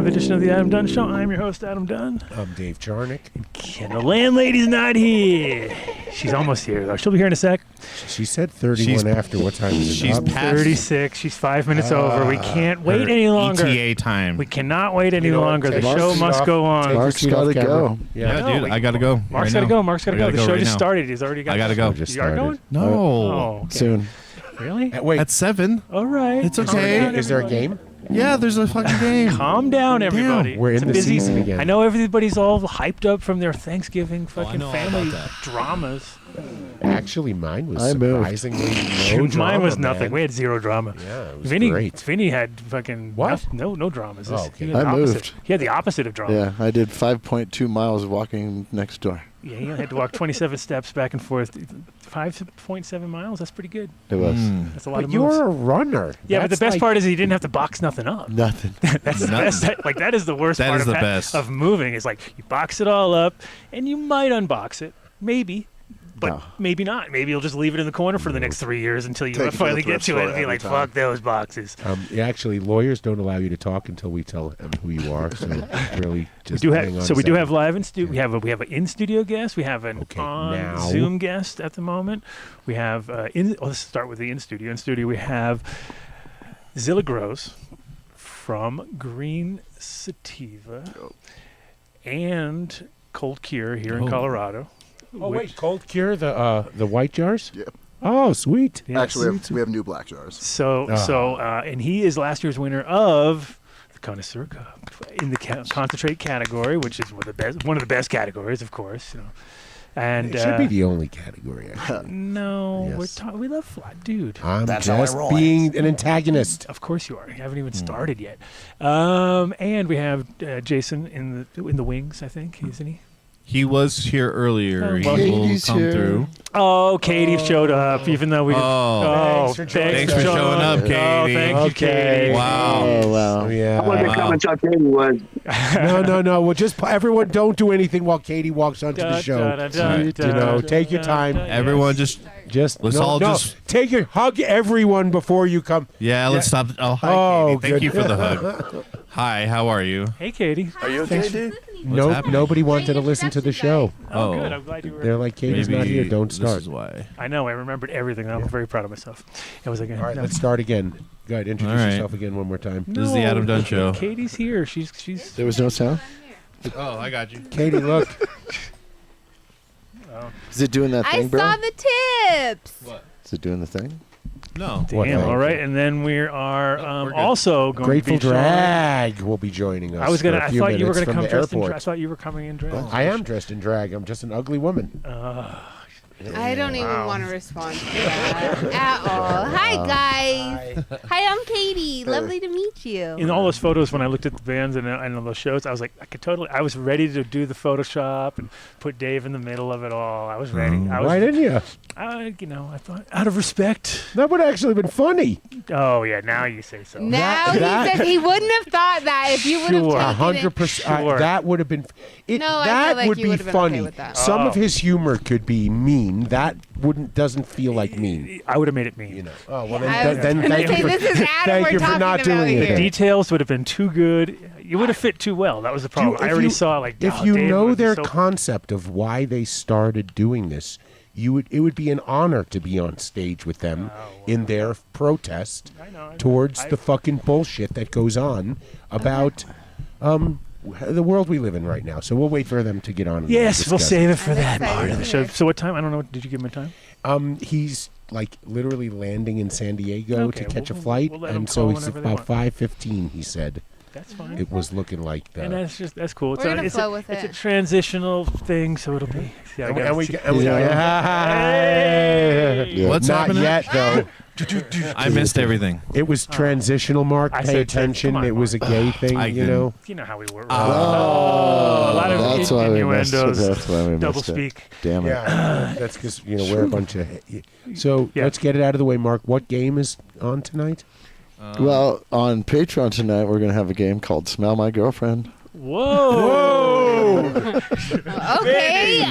Edition of the Adam Dunn Show. I'm your host, Adam Dunn. I'm Dave Jarnick. And the landlady's not here. She's almost here, though. She'll be here in a sec. She said 31 after. What time is it? She's past 36. She's 5 minutes over. We can't wait any longer. ETA time. We cannot wait any longer. The show must go on. Mark's got to go. Yeah, dude, I got to go. Mark's got to go. Mark's got to go. The show just started. He's already got to go. I got to go. You are going? No. Oh, okay. Soon. Really? Wait. At 7. All right. It's okay. Is there a game? Yeah, there's a fucking game. Calm down, everybody. Damn, we're in the busy season again. I know everybody's all hyped up from their Thanksgiving fucking all family about that. dramas. Actually, mine was I moved. surprisingly no drama. Mine was nothing. Man. We had zero drama. Yeah, it was Vinny, great. Vinny had fucking What? No dramas. Oh, okay. He had the I opposite. moved. He had the opposite of drama. Yeah, I did 5.2 miles walking next door. Yeah, he had to walk 27 steps back and forth. 5.7 miles. That's pretty good. It was That's a lot But of you're moves. a runner. Yeah, but the That's best like- part is he didn't have to box nothing up. nothing. That's the best. That is the worst That part is of the best. of moving. Is like you box it all up, and you might unbox it, maybe, but No. maybe not. Maybe you'll just leave it in the corner for the next 3 years until you Take it to finally the get thrift to it store and be every like, time. "Fuck those boxes." Actually, lawyers don't allow you to talk until we tell them who you are. So really, just We do hang on have, so a we do second. have live in studio. We have an in studio guest. We have an on now. Zoom guest at the moment. We have let's start with the in studio. In studio we have Zilla Gross from Green Sativa and Cold Cure here in Colorado. Oh wait, Cold Cure, the white jars. Yep. Oh, sweet. Yeah, Actually, we have new black jars. So and he is last year's winner of the Connoisseur Cup in the concentrate category, which is one of the best categories, of course. You know, and It should be the only category. Actually. no, Yes. we love flat, dude. I'm That's how I just roll. being an antagonist. Of course you are. You haven't even started yet. And we have Jayson in the wings. I think isn't he? He was here earlier. Oh, He well, will Katie's come here. through. Oh, Katie showed up, even though we didn't. Oh. Thanks for showing up, Katie. Oh, thank you, Okay. Katie. Wow. Oh, wow. Oh, yeah. I wasn't coming till Katie was. No. Well, just everyone don't do anything while Katie walks onto the show. Take your time. Everyone just Let's all just- take your hug everyone before you come. yeah. Let's stop. Oh, hi, Oh, Katie. Thank you good. for the hug. Hi. How are you? Hey, Katie. Are you okay, dude? No, happening? nobody wanted to listen to the show. Oh, good. I'm glad you were. They're like, Katie's Maybe not here. Don't This start. is why. I know. I remembered everything. I'm very proud of myself. It was like, All right, let's start again. Go ahead, introduce All right. yourself again one more time. This is the Adam Dunn Show. Katie's here. She's. There was no sound? Oh, I got you. Katie, look. Is it doing that I thing, bro? saw the tips. Is it doing the thing? No. What Damn. thing? All right, and then we are we're good. also going Grateful to be showing- Drag will be joining us. I was gonna. for a I few thought you were minutes gonna from come the dressed in. airport. I thought you were coming in dressed. I am dressed in drag. I'm just an ugly woman. I don't even want to respond to that at all. Hi, guys. Hi, I'm Katie. Lovely to meet you. In all those photos, when I looked at the bands and on those shows, I was like, I was ready to do the Photoshop and put Dave in the middle of it all. I was ready. Why didn't you? I thought out of respect. That would have actually been funny. Oh yeah, now you say so. Now he that- says he wouldn't have thought that if you would have Sure. taken it. 100%. Sure. That would have been. No, I that feel like would you be would have been okay funny. with that. Some of Oh. his humor could be mean. That doesn't feel like mean. I would have made it mean. You know. Oh well, I was then gonna thank say, you for, this is Adam thank we're you for talking not about doing here. it. The details would have been too good. You would have fit too well. That was the problem. I already saw like. If oh, you Dave know would be their so- concept of why they started doing this, it would be an honor to be on stage with them in their protest I know. towards the fucking bullshit that goes on about the world we live in right now. So we'll wait for them to get on. and Yes, we'll discuss save it for I'm that excited part of to the show. hear. So what time? I don't know. Did you give him a time? He's like literally landing in San Diego Okay, to catch a we'll flight, let him and so call he's whenever they about want. 5:15. He said. That's fine. It was looking like And that. that's cool. We're gonna flow with it's a it. transitional thing, so it'll be. Yeah, Yeah. What's Not happening? yet, though. I missed everything. It was transitional, Mark. I Pay said attention. come on, it was a Mark. gay thing, I you didn't. know. You know how we work. Oh, a lot of that's why we missed it. innuendos, That's why we missed double it. speak. Damn it. Yeah, that's because we're a bunch of. So Yeah. let's get it out of the way, Mark. What game is on tonight? Well, on Patreon tonight, we're going to have a game called Smell My Girlfriend. Whoa! Okay.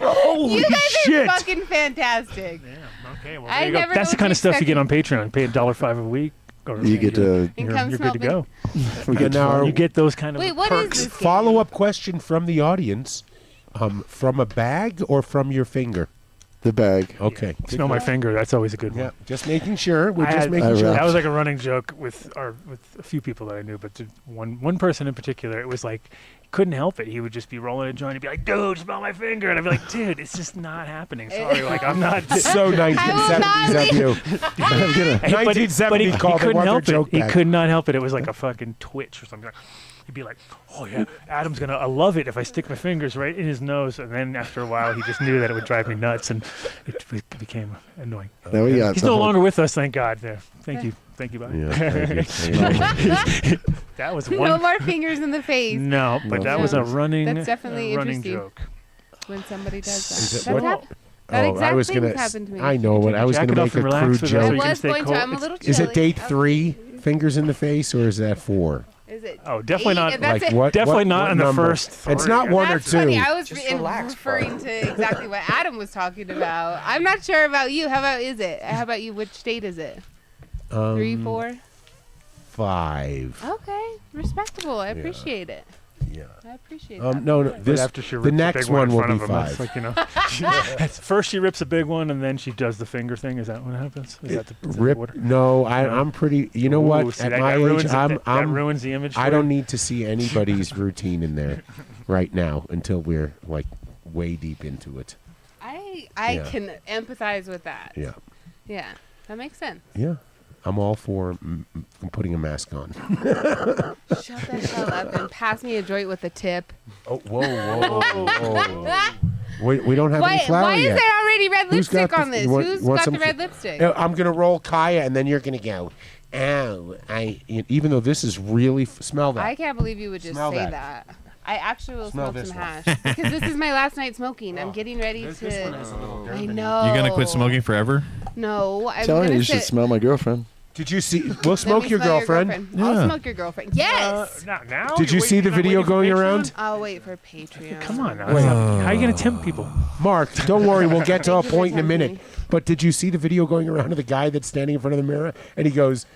Holy You guys shit! are fucking fantastic. Yeah, okay, well, I there you go. never That's know the kind what of stuff you get on to Patreon. Pay $1.05 a week. Or You get to. And come you're smell good to go. We get now, You get those kind of Wait, what perks. is this game? follow-up question from the audience. From a bag or from your finger? the bag. Okay. Smell my finger. That's always a good one. Yeah, just making sure. We're I just had- making I sure. wrapped. That was like a running joke with a few people that I knew, but to one person in particular, it was like couldn't help it. He would just be rolling a joint and be like, "Dude, smell my finger," and I'd be like, "Dude, it's just not happening. Sorry, like I'm not." So 1970s of you. I'm gonna. But he 1970s called it couldn't Wonder help it. Joke He Bag. could not help it. It was like a fucking twitch or something. He'd be like, "Oh yeah, Adam's gonna. I love it if I stick my fingers right in his nose." And then after a while, he just knew that it would drive me nuts, and it became annoying. Now we got He's the no whole- longer with us, thank God. Yeah, thank you, bye. Yeah, thank you. That was No one. more fingers in the face No, but No. that was a No. running. That's definitely running interesting. joke. when somebody does Is that. it That's what- hap- that I exact was thing's gonna. happened to me. I know what I was Jacket gonna off make and a relax crude with us so I you joke. can was stay going to. cold. I'm a little chilly. Is it date Okay. 3 fingers in the face or is that 4? Is it? Oh, definitely 8? not. If that's Like it. what? Definitely what- not what in the number? first It's three. not 1 or That's 2. funny. I was Just in relax, referring to exactly what Adam was talking about. I'm not sure about you. How about How about you? Which date is it? 3, 4? 5. Okay, respectable. I appreciate it. Yeah. I appreciate that. No. But This after she rips the a next big one one in will front be of him, it's 5. like, you know, first she rips a big one and then she does the finger thing. Is that what happens? Is that the Rip? order? No, I'm pretty. You know Ooh, what? see, At that my ruins age, it. I'm. That ruins the image. I for don't you. need to see anybody's routine in there right now until we're like way deep into it. I Yeah. can empathize with that. Yeah. Yeah, that makes sense. Yeah. I'm all for putting a mask on. Shut the hell up and pass me a joint with a tip. Oh, whoa. We don't have any flour Why is yet. there already red Who's got lipstick the- on this? you want- Who's you want got some the red fl- lipstick? I'm gonna roll Kaya, and then you're gonna go. Ow! Even though this is really smell that. I can't believe you would just Smell say that. that. I actually will Smell smoke this some one. hash because this is my last night smoking. I'm getting ready This to. one has a little dirt I in it. know. You gonna quit smoking forever? No, I'm Telling gonna you, you should sit- smell my girlfriend. Did you see? We'll Let smoke me your smell girlfriend. I'll Yeah. smoke your girlfriend. Yes. Now? Did you You're see the waiting- video waiting for going Patreon? around? I'll wait for Patreon. Come on now. Wait. How are you gonna tempt people? Mark, don't worry. We'll get to a Thank you for point in a minute. tempting But did you see the video going around of the guy that's standing in front of the mirror and he goes,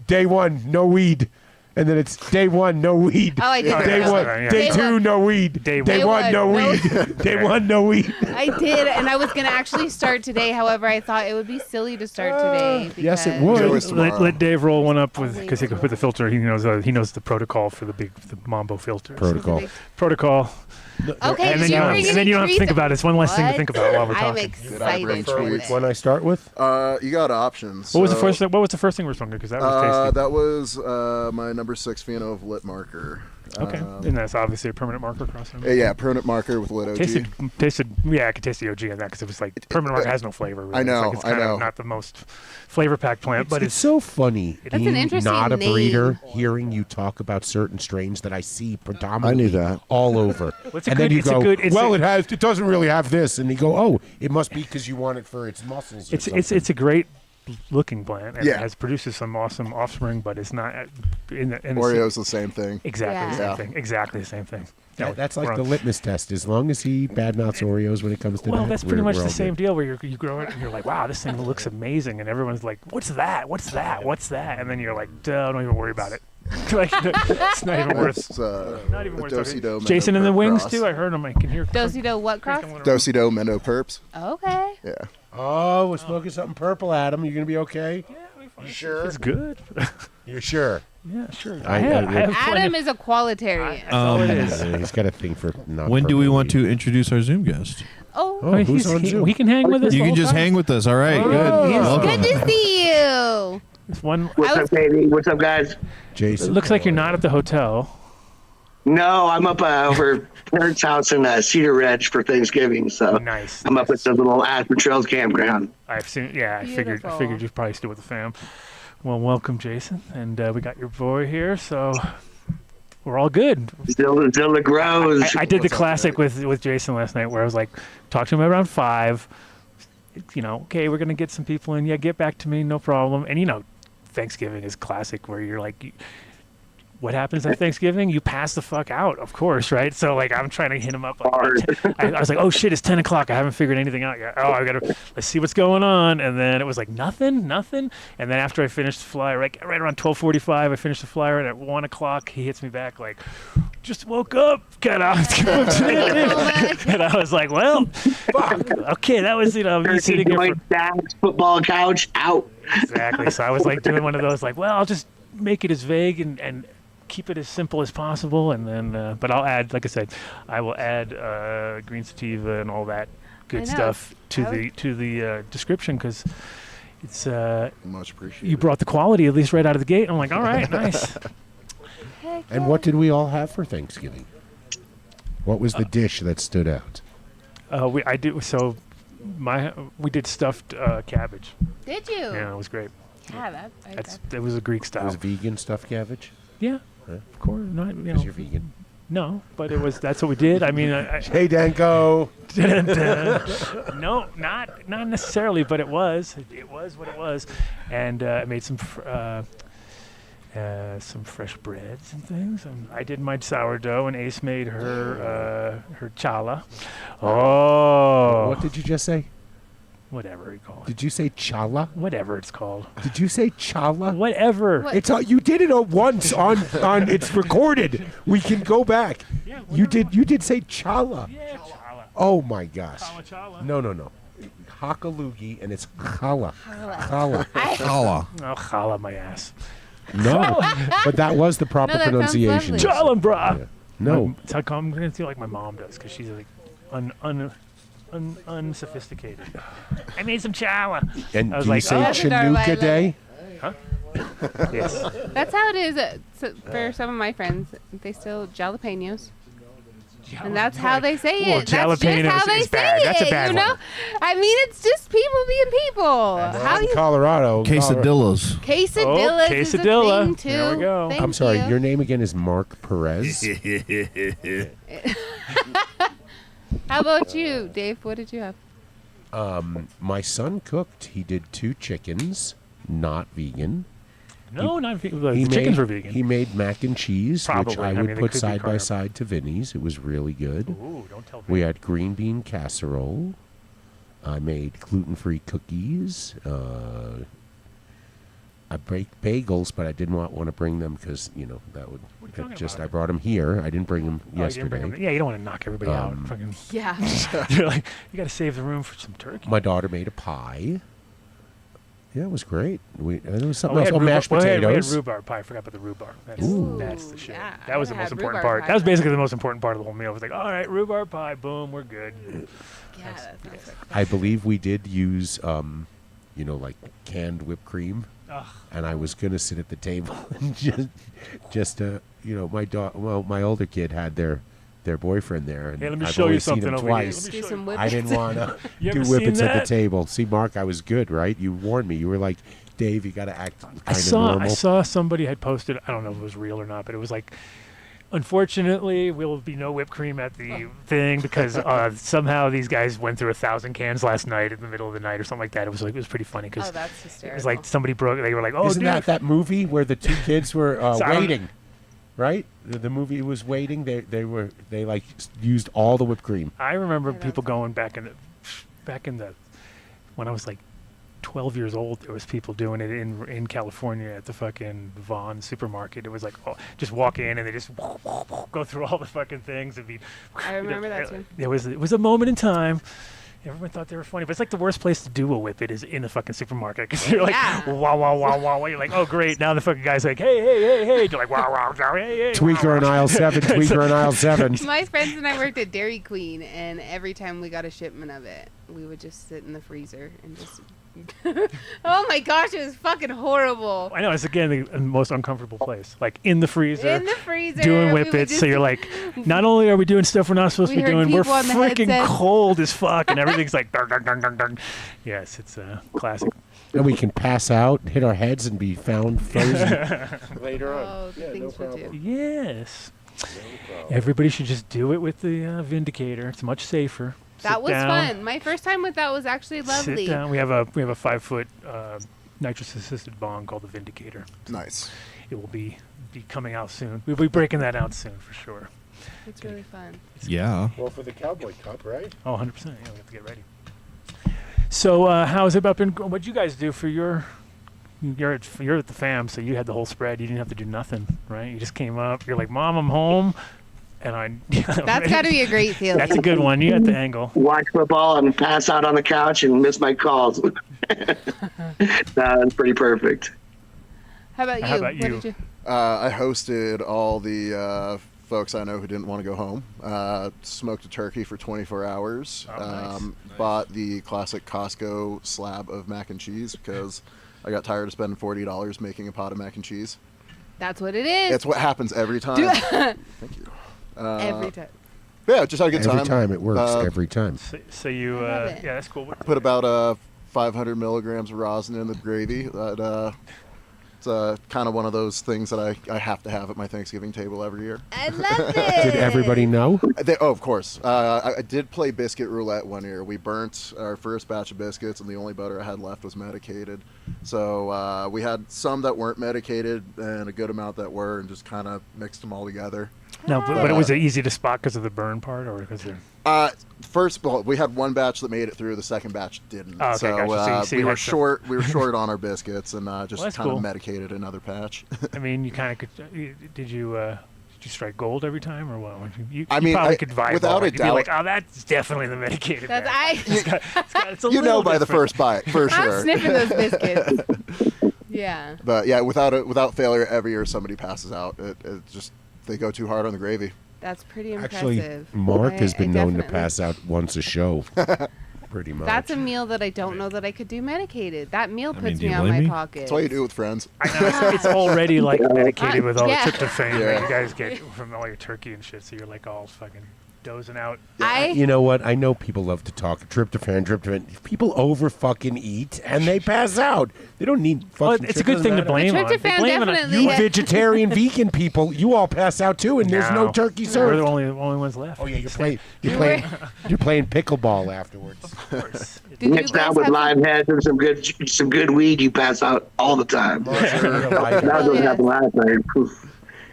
"Day 1, no weed," and then it's day 1, no weed. Oh, I did. Day that. 1, Yeah. day Day 2, one. no weed. Day Day one. 1, no No. weed. Day 1, no weed. I did, and I was gonna actually start today. However, I thought it would be silly to start today. Yes, it because- would. Joe is tomorrow. Let Dave roll one up with wait because he for can put the filter. He knows the protocol for the Mambo filters. Protocol. Protocol. Okay, And then so you you're don't, bringing and then you don't have to treats- think about it. It's one less thing to What? think about while we're I'm talking. excited bring for tweets? it. When I start with? You got options. What was the So, first? What was the first thing we're smoking? Because that was tasty. That was my number 6 Pheno of lit marker. Okay, and that's obviously a permanent marker crossover. Yeah, permanent marker with lit OG. Tasted. Yeah, I could taste the OG in that because it was like permanent marker has no flavor. Really. I know, It's, like, it's kind I know. of not the most flavor packed plant, but It's so funny That's an being interesting not a name. breeder, hearing you talk about certain strains that I see predominantly I knew that. all over. It's a and good- then you it's a go, good- it's well, a- it doesn't really have this. And you go, oh, it must be because you want it for its muscles or it's a great looking plant. And Yeah. it has produces some awesome offspring, but it's not in the Oreo's the same thing. exactly the Yeah. same thing. Exactly the same thing. Yeah, That's we're like the on- litmus test. As long as he badmouths Oreos when it comes to Well, that, that's pretty we're much all the same good. deal where you grow it and you're like, wow, this thing looks amazing, and everyone's like, what's that? What's that? What's that? And then you're like, duh, don't even worry about it. Like, it's not even worth. It's Not even the worth Dosido it. Jason and the Mendo Wings Perp too. I heard him. I can hear. Dosido what cross? Dosido Mendo Perps. Okay. Yeah. Oh, we're smoking something purple, Adam. You going to be okay? You sure? It's good. You're sure? Yeah, sure. I- I have Adam plenty- is a qualitarian. That's all it is. He's got a thing for not When do we purple want weed. to introduce our Zoom guest? Oh, Oh, who's on Zoom? He can hang with us. You the can whole just time. hang with us. All right, good. he's Welcome. good to see you. It's one. What's up, baby? What's up, guys? It Jason. looks like you're not at the hotel. No, I'm up over parents' house in Cedar Ridge for Thanksgiving, so Nice. I'm up at the little Aspen Trails campground. I've seen. Yeah, I figured Beautiful. you're probably still with the fam. Well, welcome, Jason, and we got your boy here, so we're all good. Zilla grows. I did the What's up, classic with Jason last night, where I was like, talk to him around 5. You know, okay, we're gonna get some people in. Yeah, get back to me, no problem. And you know, Thanksgiving is classic, where you're like, what happens at Thanksgiving? You pass the fuck out, of course, right? So like, I'm trying to hit him up. Like, Hard. I was like, oh shit, it's 10 o'clock. I haven't figured anything out yet. Oh, let's see what's going on. And then it was like nothing. And then after I finished the flyer, right around 12:45, I finished the flyer, and at 1 o'clock, he hits me back like, just woke up, get out. And I was like, well, fuck. Okay, that was, me sitting here for Dad's football couch out. exactly. So I was like doing one of those, like, well, I'll just make it as vague and keep it as simple as possible, and then but I'll add, like I said, I will add green sativa and all that good I know. stuff to the description, because it's Much appreciated. you brought the quality at least right out of the gate. I'm like, all right, nice. Heck And yeah. what did we all have for Thanksgiving? What was the dish that stood out? We did stuffed cabbage. Did you? Yeah, it was great. Yeah, It was a Greek It style. was vegan stuffed cabbage. Yeah, Huh? of course. Not, Because you're vegan. no, but that's what we did. I mean, Hey, Danko. no, not necessarily, but it was what it was, and I made some fresh breads and things. And I did my sourdough, and Ace made her challah. Oh, What did you just say? whatever you call it. Did you say challah? Whatever it's called. Did you say challah? Whatever. What? It's you did it once on it's recorded. We can go back. Yeah, You did say challah. Yeah, challah. Oh my gosh. Challah. No. Hakalugi and it's challah. Challah. Allah. Oh, challah my ass. No, but that was the proper No, that sounds pronunciation. lovely. Challah, brah. Yeah. No, It's how I'm gonna feel like my mom does, because she's like unsophisticated. I made some challah. and I was do you like, say oh. Chinooka Day? Yes. That's how it is for some of my friends. They still jalapenos. And that's how they say Well, it. That's just jalapenos how they is say bad. it. That's a bad you know? one. I mean, it's just people being people. How In you Colorado. Quesadillas. quesadillas is a quesadilla. thing too. There we go. Thank I'm sorry, you. your name again is Mark Perez. How about you, Dave? What did you have? My son cooked. He did 2 chickens, not vegan. No, not vegan. The He chickens made, were vegan. He made mac and cheese, which Probably. I I would mean, they put could be side by carb. side to Vinny's. It was really good. Ooh, don't tell me. We had green bean casserole. I made gluten-free cookies. I baked bagels, but I didn't want to bring them because, that would What are you talking I about? brought them here. I didn't bring them Oh, you didn't bring yesterday. them- yeah, you don't want to knock everybody out. Um, Fucking, Yeah. you're like, you got to save the room for some turkey. My daughter made a pie. Yeah, it was great. There was something we else. had Oh, mashed we had potatoes. rhubarb pie. I forgot about the rhubarb. Ooh, That's the shit. yeah, that was the I most had important rhubarb part. pie. That was basically the most important part of the whole meal. It was like, all right, rhubarb pie, boom, we're good. Yeah, that sounds like I believe we did use, like canned whipped cream. Ugh. And I was gonna sit at the table and my older kid had their boyfriend there, and Hey, let me I've show you only seen something him over here. twice. Let me do show some you. whippets. I didn't want to You do ever whippets seen at the that? table. See, Mark, I was good, right? You warned me. You were like, Dave, you got to act kind I of saw normal. somebody had posted. I don't know if it was real or not, but it was like, unfortunately, will be no whipped cream at the thing because somehow these guys went through 1,000 cans last night in the middle of the night or something like that. It was pretty funny because Oh, that's hysterical. it was like somebody broke. They were like, "Oh, Isn't dude, that movie where the 2 kids were So I don't- waiting? Right? The movie was waiting. They used all the whipped cream. I remember I don't people know. going back in the when I was like 12 years old. There was people doing it in California at the fucking Vaughn supermarket. It was like, just walk in and they just go through all the fucking things and be. I remember that too. It was a moment in time. Everyone thought they were funny, but it's like the worst place to do a whip it is in the fucking supermarket because you're like, Yeah. wow, wow, wow, wow, wow. You're like, oh great, now the fucking guy's like, hey. You're like, wow, wow, wow, hey. Tweaker in aisle 7. Tweaker in aisle 7. My friends and I worked at Dairy Queen, and every time we got a shipment of it, we would just sit in the freezer and just Oh my gosh, it was fucking horrible. I know, it's again the most uncomfortable place. Like in the freezer. In the freezer. Doing we would whippets, so just- you're like, not only are we doing stuff we're not supposed We to be heard doing, we're people on the freaking headset. cold as fuck, and everything's like, dung, dung, dung, dung, dung. Yes, it's a classic. And we can pass out, hit our heads, and be found frozen later on. Oh, the things we do. Yes. Everybody should just do it with the Vindicator. It's much safer. That Sit was down, fun. My first time with that was actually lovely. Sit down. We have a 5-foot nitrous assisted bong called the Vindicator. Nice. It will be coming out soon. We'll be breaking that out soon for sure. It's really fun. Yeah. Well, for the Cowboy Cup, right? Oh, 100%. Yeah, we have to get ready. So, how's it about been? What'd you guys do for your? You're at the fam, so you had the whole spread. You didn't have to do nothing, right? You just came up. You're like, Mom, I'm home, and I. That's got to be a great feeling. That's a good one. You got the angle. Watch football and pass out on the couch and miss my calls. That's pretty perfect. How about you? How about What you? did you? I hosted all the folks I know who didn't want to go home. Smoked a turkey for 24 hours. Oh, nice. Bought the classic Costco slab of mac and cheese because I got tired of spending $40 making a pot of mac and cheese. That's what it is. It's what happens every time. Thank you. Every time. Yeah, just had a good time. Every time it works. Every time. So you, I love it. yeah, that's cool. Put about 500 milligrams of rosin in the gravy. That it's kind of one of those things that I have to have at my Thanksgiving table every year. I love it. Did everybody know? Of course. I did play biscuit roulette one year. We burnt our first batch of biscuits, and the only butter I had left was medicated. So we had some that weren't medicated and a good amount that were, and just kind of mixed them all together. No, but it was easy to spot because of the burn part, or because First, well, we had one batch that made it through. The second batch didn't. Oh, okay, so gotcha. So you we were had some- short. We were short on our biscuits, and just that's kind cool. of medicated another patch. I mean, you kind of could. Did you strike gold every time, or what? You I mean, probably could vibe without it. a You'd be doubt- like, oh, that's definitely the medicated. That's batch. It's a You know little by the different. first bite, for I'm sure. sniffing those biscuits. Yeah. But yeah, without failure, every year somebody passes out. It just they go too hard on the gravy. That's pretty Actually, impressive. Mark has been known to definitely- pass out once a show. Pretty much. That's a meal that I don't know that I could do medicated. That meal mean, puts do you me on blame my me? pocket. That's why you do it with friends. I know it's already like medicated with all Yeah. the tryptophan that Yeah. you guys get from all your turkey and shit. So you're like all fucking dozing out. You know what? I know people love to talk tryptophan. People over fucking eat and they pass out. They don't need Well, fucking. it's a good thing to blame on. They tryptophan blame it on- definitely- You Yeah. vegetarian, vegan people, you all pass out too, and there's no turkey We're the served. only ones left. Oh yeah, you're playing pickleball afterwards. Of course. Did you Mixed guys out with have live heads and some good weed, you pass out all the time. That Oh, was yes. happened last night. Poof.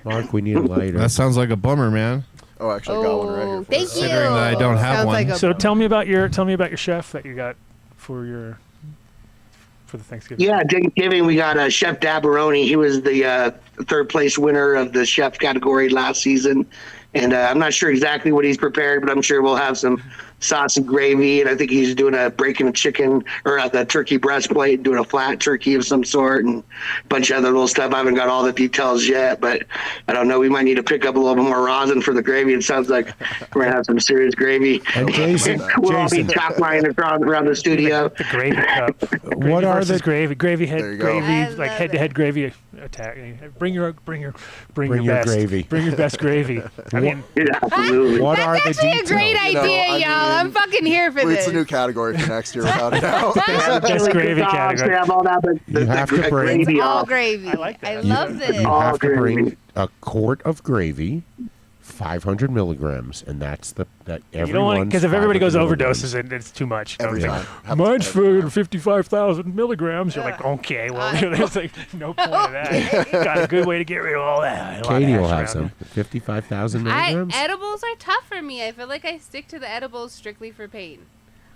Mark, we need a lighter. That sounds like a bummer, man. Oh, actually, I got one right here. Oh, for thank you. you. Considering that I don't have Sounds one. like a So bummer. tell me about your chef that you got for the Thanksgiving. Yeah, Thanksgiving, we got Chef Dabaroni. He was the third place winner of the chef category last season. And I'm not sure exactly what he's prepared, but I'm sure we'll have some saucy gravy. And I think he's doing breaking a chicken or the turkey breastplate, doing a flat turkey of some sort, and a bunch of other little stuff. I haven't got all the details yet, but I don't know. We might need to pick up a little bit more rosin for the gravy. It sounds like we're going to have some serious gravy. And Jason, We'll all be Jason, top lining around the studio. The gravy cup. What are versus the- gravy There head you go. I gravy like love head to head gravy attack? Bring your your best gravy. Bring your best gravy. I mean, Yeah, absolutely. what are That's the actually a details? great You know, idea, I y'all. I'm mean, fucking here for It's this. a new category for next year, without a doubt. best gravy Sauce, category. Have all that, but You have to bring- gravy All off. gravy. I like that. I love this. You All have to gravy. bring a quart of gravy, 500 milligrams, and that's that. You don't want because if everybody goes 500 milligrams. overdoses, it's too much. You know, Every it's time. like, Happens mine's every for 55,000 milligrams. You're like, okay, well, there's like no point of that. Got a good way to get rid of all that. A lot of Katie will hash have around some. it. 55,000 milligrams. Edibles are tough for me. I feel like I stick to the edibles strictly for pain.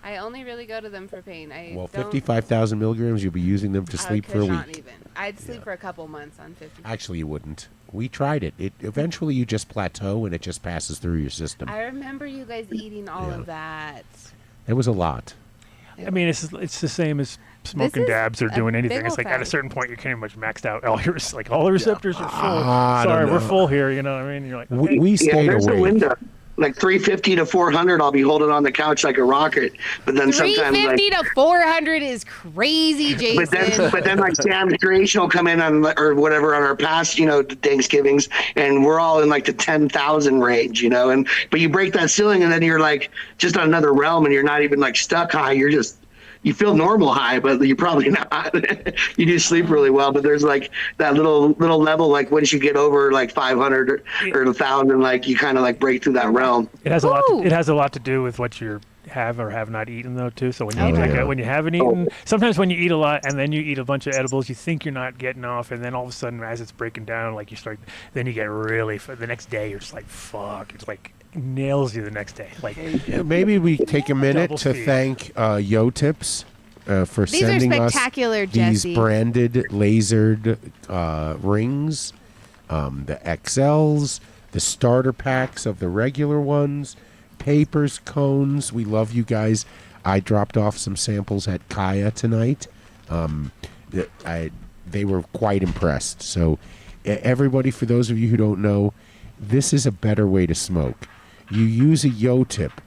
I only really go to them for pain. I Well, don't, 55,000 milligrams, you'll be using them to sleep for a Not week. even. I'd sleep for a couple months on 50. Actually, you wouldn't. We tried it. It eventually you just plateau and it just passes through your system. I remember you guys eating all of that. It was a lot. I mean, it's the same as smoking is dabs or a doing big anything. It's ol' like at a fact. certain point, you're pretty much maxed out. All the receptors are full. I don't Sorry, we're know. full here. You know what I mean? You're like, okay. We Yeah, stayed there's a awake. window. like 350 to 400, I'll be holding on the couch like a rocket. But then sometimes 350 to 400 is crazy, Jason. but then like Sam's creation will come in on or whatever on our past, Thanksgivings, and we're all in like the 10,000 range, and but you break that ceiling and then you're like just on another realm and you're not even like stuck high. You feel normal high, but you're probably not. You do sleep really well, but there's like that little level, like once you get over like 500 or 1,000, like you kind of like break through that realm. It has a lot. It has a lot to do with what you have or have not eaten, though, too. So when you when you haven't eaten, sometimes when you eat a lot and then you eat a bunch of edibles, you think you're not getting off, and then all of a sudden, as it's breaking down, like then you get really. The next day, you're just like, fuck. It's like nails you the next day. Like maybe we take a minute to thank Yo Tips for sending us these branded lasered rings, the XLs, the starter packs of the regular ones, papers, cones. We love you guys. I dropped off some samples at Kaya tonight. They were quite impressed. So everybody, for those of you who don't know, this is a better way to smoke. You use a Yo Tip.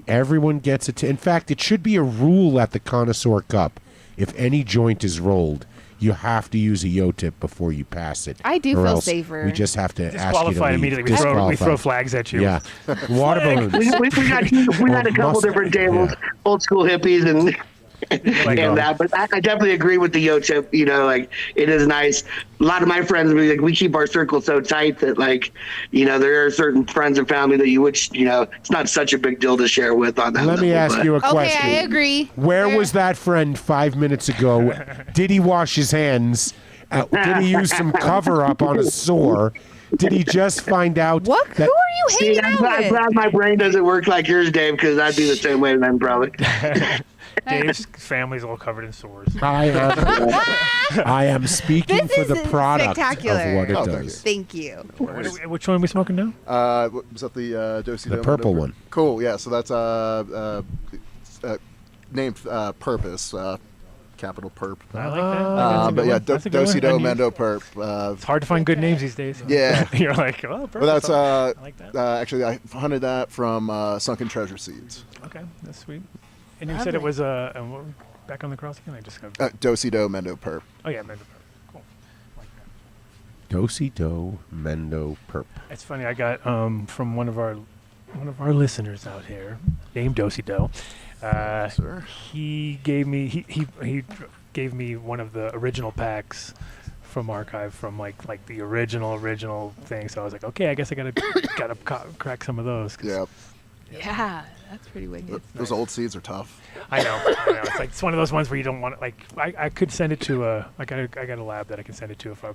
Everyone gets it. In fact, it should be a rule at the Connoisseur Cup. If any joint is rolled, you have to use a Yo Tip before you pass it. I do or feel else safer. We just have to ask you to disqualified leave. immediately. We throw flags at you. Yeah, water balloons. we got a couple different tables, old school hippies and that. But I definitely agree with the Yo Tip. Like it is nice. A lot of my friends, we keep our circle so tight that there are certain friends and family that you would, it's not such a big deal to share with on that. Let me ask you a question. Okay, I agree. Where was that friend 5 minutes ago? Did he wash his hands? Did he use some cover up on a sore? Did he just find out? Who are you hanging out with? I'm glad my brain doesn't work like yours, Dave, because I'd be the same way then, probably. Dave's family's all covered in sores. I am speaking for the product spectacular. of what it does. Thank you. Which one are we smoking now? Was that the Dosey The purple one. Cool. Yeah. So that's named Purpose. Capital Perp. I like that. But yeah, Dosey Do Mendo Perp. It's hard to find good names these days. Yeah. You're like, oh, perfect. But that's I like that. actually I hunted that from Sunken Treasure Seeds. Okay, that's sweet. And you said it was back on the cross again. I just got Dosey Do Mendo Perp. Oh yeah, Mendo Perp. Cool. I like that. Dosey Do Mendo Perp. It's funny. I got from one of our listeners out here named Dosey Do. Sir. He gave me he gave me one of the original packs from archive from like the original thing. So I was like, okay, I guess I gotta crack some of those. Yeah, that's pretty wicked. Those old seeds are tough. I know. It's one of those ones where you don't want it. I could send it to I got a lab that I can send it to if I.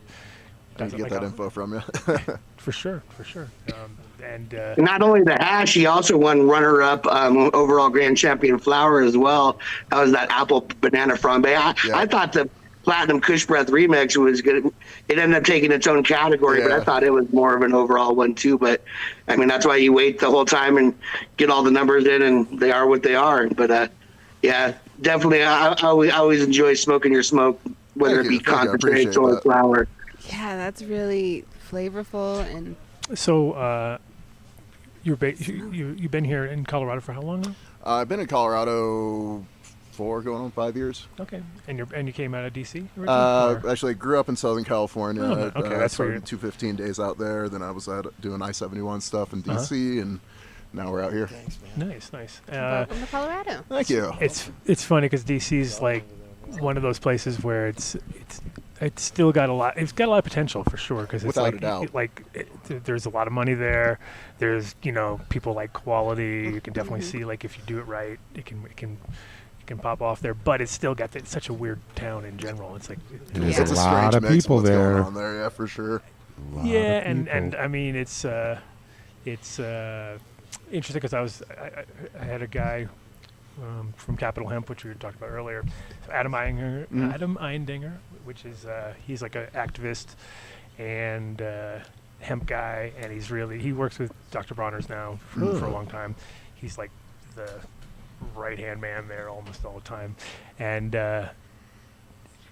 Can you get that info from you? For sure. And not only the hash, he also won runner-up overall grand champion flower as well. That was that apple banana frambe. I thought the Platinum Kush Breath remix was good. It ended up taking its own category, but I thought it was more of an overall one too. But I mean, that's why you wait the whole time and get all the numbers in, and they are what they are. But yeah, definitely, I always enjoy smoking your smoke, whether it be concentrate or flower. Yeah, that's really flavorful and. So, you've been here in Colorado for how long now? I've been in Colorado 4 going on 5 years. Okay, and you came out of DC? Actually, I grew up in Southern California. Okay, that's started 215 days out there. Then I was doing I-71 stuff in DC, and now we're out here. Thanks, man. Nice. Welcome to Colorado. Thank you. It's funny because DC's like one of those places where it's still got a lot. It's got a lot of potential for sure because it's without a doubt. There's a lot of money there. There's people like quality. You can definitely see if you do it right, it can pop off there. But it's still got such a weird town in general. It's like there's it's a lot of mix people what's going there. on there, yeah, for sure. Yeah, and I mean it's interesting because I had a guy from Capital Hemp, which we were talking about earlier, Adam Eindinger, which is he's like an activist and hemp guy, and he works with Dr. Bronner's now for a long time. He's like the right hand man there almost all the time, and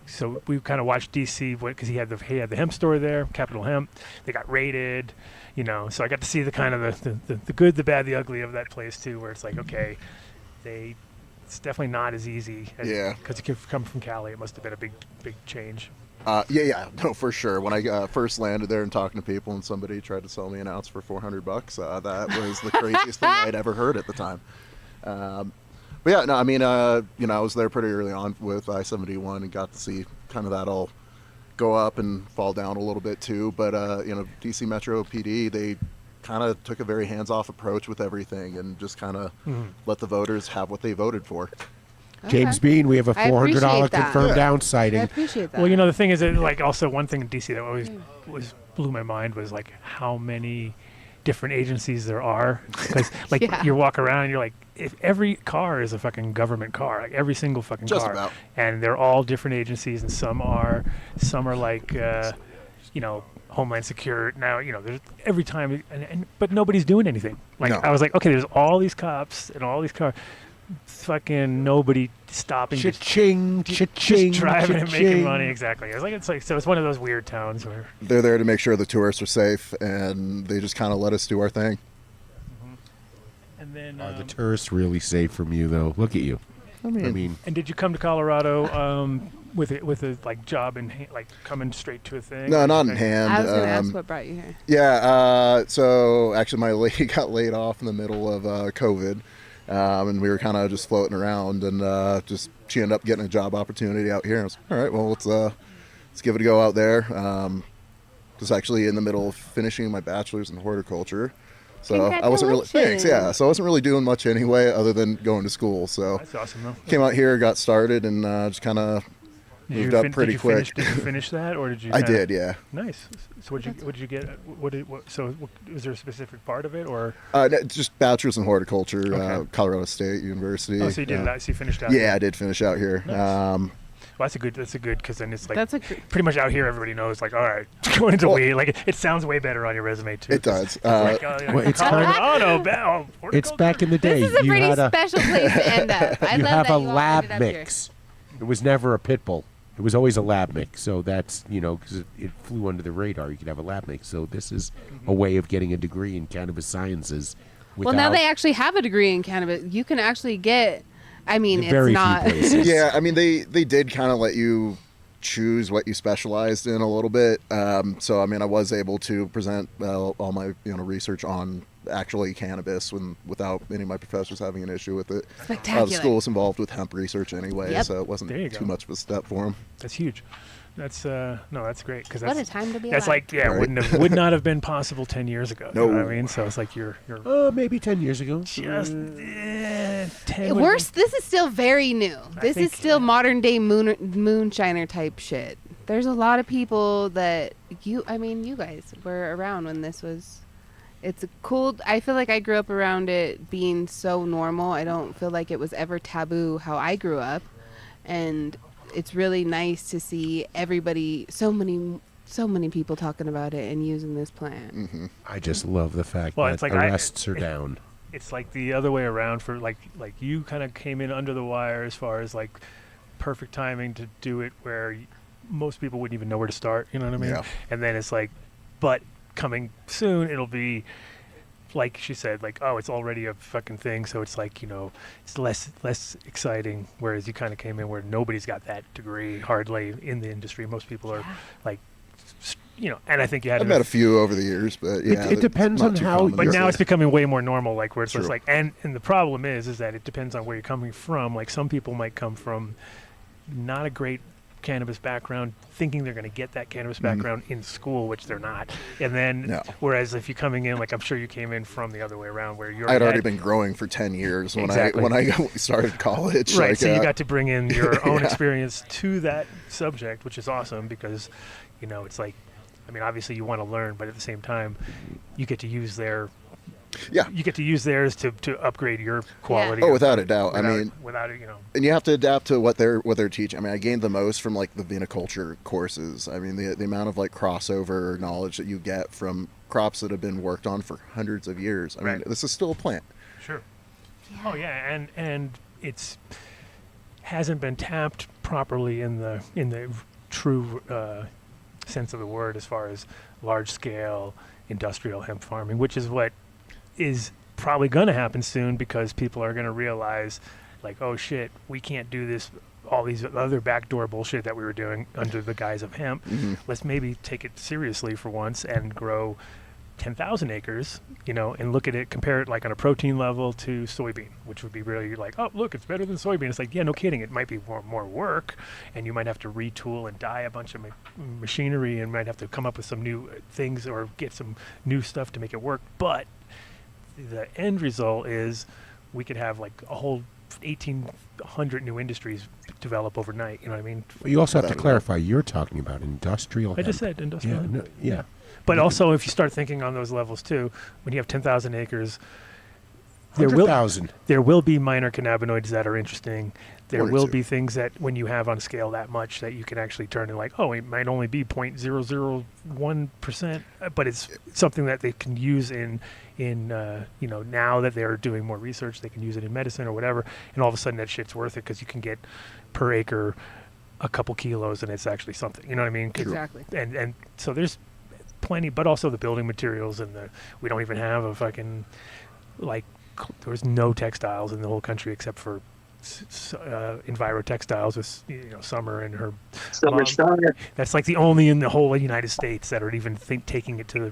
so we kind of watched DC because he had the hemp store there, Capital Hemp. They got raided, so I got to see the kind of the good, the bad, the ugly of that place too, where it's like, okay, it's definitely not as easy as, because it come from Cali. It must have been a big change. No, for sure. When I first landed there and talking to people, and somebody tried to sell me an ounce for $400, that was the craziest thing I'd ever heard at the time. But yeah, no, I mean, I was there pretty early on with I-71 and got to see kind of that all go up and fall down a little bit too. But DC Metro PD, they kind of took a very hands-off approach with everything and just kind of let the voters have what they voted for. Okay. James Bean, we have a $400 confirmed ounce sighting. I appreciate that. Well, the thing is that, like, also one thing in DC that always blew my mind was like how many different agencies there are. Because you walk around and you're like, if every car is a fucking government car, like every single fucking Just car, about. And they're all different agencies, and some are like Homeland Security. Now there's every time, but nobody's doing anything. Like I was like, okay, there's all these cops and all these cars. Fucking nobody stopping, cha-ching, just driving and making money. Exactly. So it's one of those weird towns where they're there to make sure the tourists are safe, and they just kind of let us do our thing. And then are the tourists really safe from you though? Look at you. I mean. And did you come to Colorado with a like job in like coming straight to a thing? No, not in hand. I was going to ask what brought you here. Yeah. So actually, my lady got laid off in the middle of COVID. And we were kind of just floating around, and she ended up getting a job opportunity out here. And I was like, all right, well, let's give it a go out there. Was actually in the middle of finishing my bachelor's in horticulture, so I wasn't really So I wasn't really doing much anyway, other than going to school. So that's awesome though. Came out here, got started, and just kind of moved up pretty quick. Did you finish that, or did you? I did, yeah. Nice. So what did you get? So was there a specific part of it, or? Just bachelor's in horticulture, Colorado State University. Oh, so you did that? So you finished out? Yeah, here? I did finish out here. Nice. Well, that's a good, because then it's like pretty much out here. Everybody knows, like, all right, going into weed. Like, it sounds way better on your resume too. It does. It's back in the day. This is a pretty special place to end up. You have a lab mix. It was never a pit bull. It was always a lab mix. So that's, because it flew under the radar. You could have a lab mix. So this is a way of getting a degree in cannabis sciences. Well, now they actually have a degree in cannabis. You can actually get. I mean, it's not. Yeah, I mean, they did kind of let you choose what you specialized in a little bit. So, I mean, I was able to present all my research on actually cannabis without any of my professors having an issue with it. Spectacular. The school was involved with hemp research anyway, so it wasn't too much of a step for them. That's huge. That's that's great, because what a time to be alive. That's like right. would not have been possible 10 years ago. No, you know what I mean, so it's like you're maybe 10 years ago. Just 10. Worse. This is still very new. This is still modern day moonshiner type shit. There's a lot of people that you guys were around when this was. It's cool. I feel like I grew up around it being so normal. I don't feel like it was ever taboo how I grew up, and it's really nice to see everybody, so many people talking about it and using this plant. Mm-hmm. I just love the fact that like arrests are down. It's like the other way around for like you kind of came in under the wire as far as like perfect timing to do it where most people wouldn't even know where to start. You know what I mean? Yeah. And then it's like, but coming soon, it'll be like she said, like, oh, it's already a fucking thing, so it's like, it's less exciting, whereas you kind of came in where nobody's got that degree hardly in the industry. Most people are like, and I think you had I've met a few over the years, but yeah, it depends on how. But now it's becoming way more normal, like where it's just like, and the problem is that it depends on where you're coming from. Like some people might come from not a great cannabis background, thinking they're going to get that cannabis background in school, which they're not. And then, whereas if you're coming in, like I'm sure you came in from the other way around, where you're. I'd already been growing for 10 years when I started college. Right, so you got to bring in your own experience to that subject, which is awesome because, it's like, I mean, obviously you want to learn, but at the same time, you get to use their. Yeah, you get to use theirs to upgrade your quality. Oh, without a doubt. Without it, and you have to adapt to what they're teaching. I mean, I gained the most from like the viniculture courses. I mean, the amount of like crossover knowledge that you get from crops that have been worked on for hundreds of years. I mean, this is still a plant. Sure. Yeah. Oh yeah, and it's hasn't been tapped properly in the true sense of the word as far as large scale industrial hemp farming, which is what is probably going to happen soon, because people are going to realize, like, oh shit, we can't do this, all these other backdoor bullshit that we were doing under the guise of hemp. Let's maybe take it seriously for once and grow 10,000 acres, and look at it, compare it like on a protein level to soybean, which would be really like, oh, look, it's better than soybean. It's like, yeah, no kidding. It might be more work, and you might have to retool and dye a bunch of machinery, and might have to come up with some new things or get some new stuff to make it work. But the end result is we could have like a whole 1,800 new industries develop overnight. You know what I mean? Well, you also have to clarify, you're talking about industrial hemp. I just said industrial hemp. No, yeah. But also, if you start thinking on those levels too, when you have 10,000 acres, there will be minor cannabinoids that are interesting. There will be things that when you have on scale that much that you can actually turn in, like, oh, it might only be 0.001%, but it's something that they can use in now that they're doing more research, they can use it in medicine or whatever, and all of a sudden that shit's worth it because you can get per acre a couple kilos and it's actually something. You know what I mean? Exactly. And so there's plenty, but also the building materials and we don't even have a fucking, like, there's no textiles in the whole country except for Enviro Textiles with Summer and her Summer Star. That's like the only in the whole United States that are even taking it to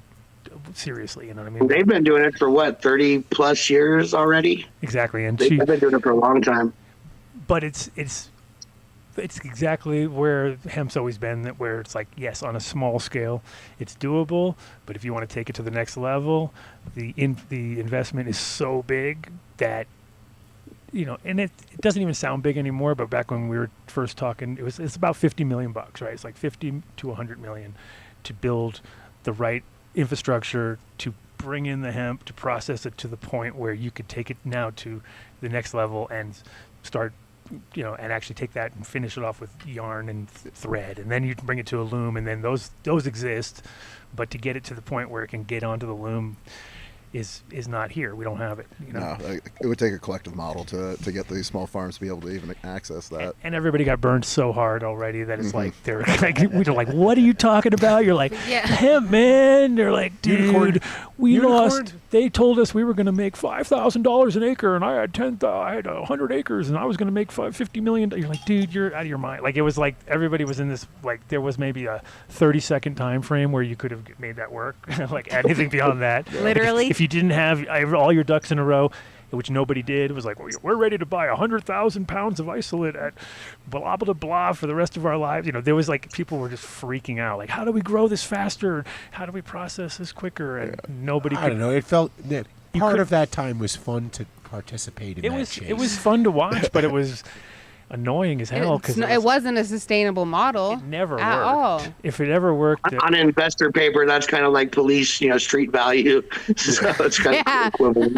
seriously. You know what I mean? They've been doing it for what, 30 plus years already? Exactly, and they've been doing it for a long time. But it's exactly where hemp's always been, that where it's like, yes, on a small scale, it's doable, but if you want to take it to the next level, the investment is so big that, and it doesn't even sound big anymore, but back when we were first talking, it's about $50 million, right? It's like 50 to 100 million to build the right infrastructure, to bring in the hemp, to process it to the point where you could take it now to the next level and start, and actually take that and finish it off with yarn and thread, and then you bring it to a loom, and then those exist, but to get it to the point where it can get onto the loom is not here. We don't have it. No, it would take a collective model to get these small farms to be able to even access that. And everybody got burned so hard already that it's like they're like, we're like, what are you talking about? You're like, hemp, man. They're like, dude, we lost. They told us we were going to make $5,000 an acre, and I had 100 acres, and I was going to make $50 million. You're like, dude, you're out of your mind. Like, it was like everybody was in this, like, there was maybe a 30-second time frame where you could have made that work. Like, anything beyond that. Literally. If you didn't have all your ducks in a row, which nobody did, it was like, well, we're ready to buy 100,000 pounds of isolate at blah, blah, blah for the rest of our lives. There was like, people were just freaking out. Like, how do we grow this faster? How do we process this quicker? And nobody could. I don't know. It felt that part of that time was fun to participate in that chase. It was fun to watch, but it was annoying as hell because it wasn't a sustainable model. It never at worked. All. If it ever worked, on an investor paper, that's kind of like police, street value. So it's kind of equivalent.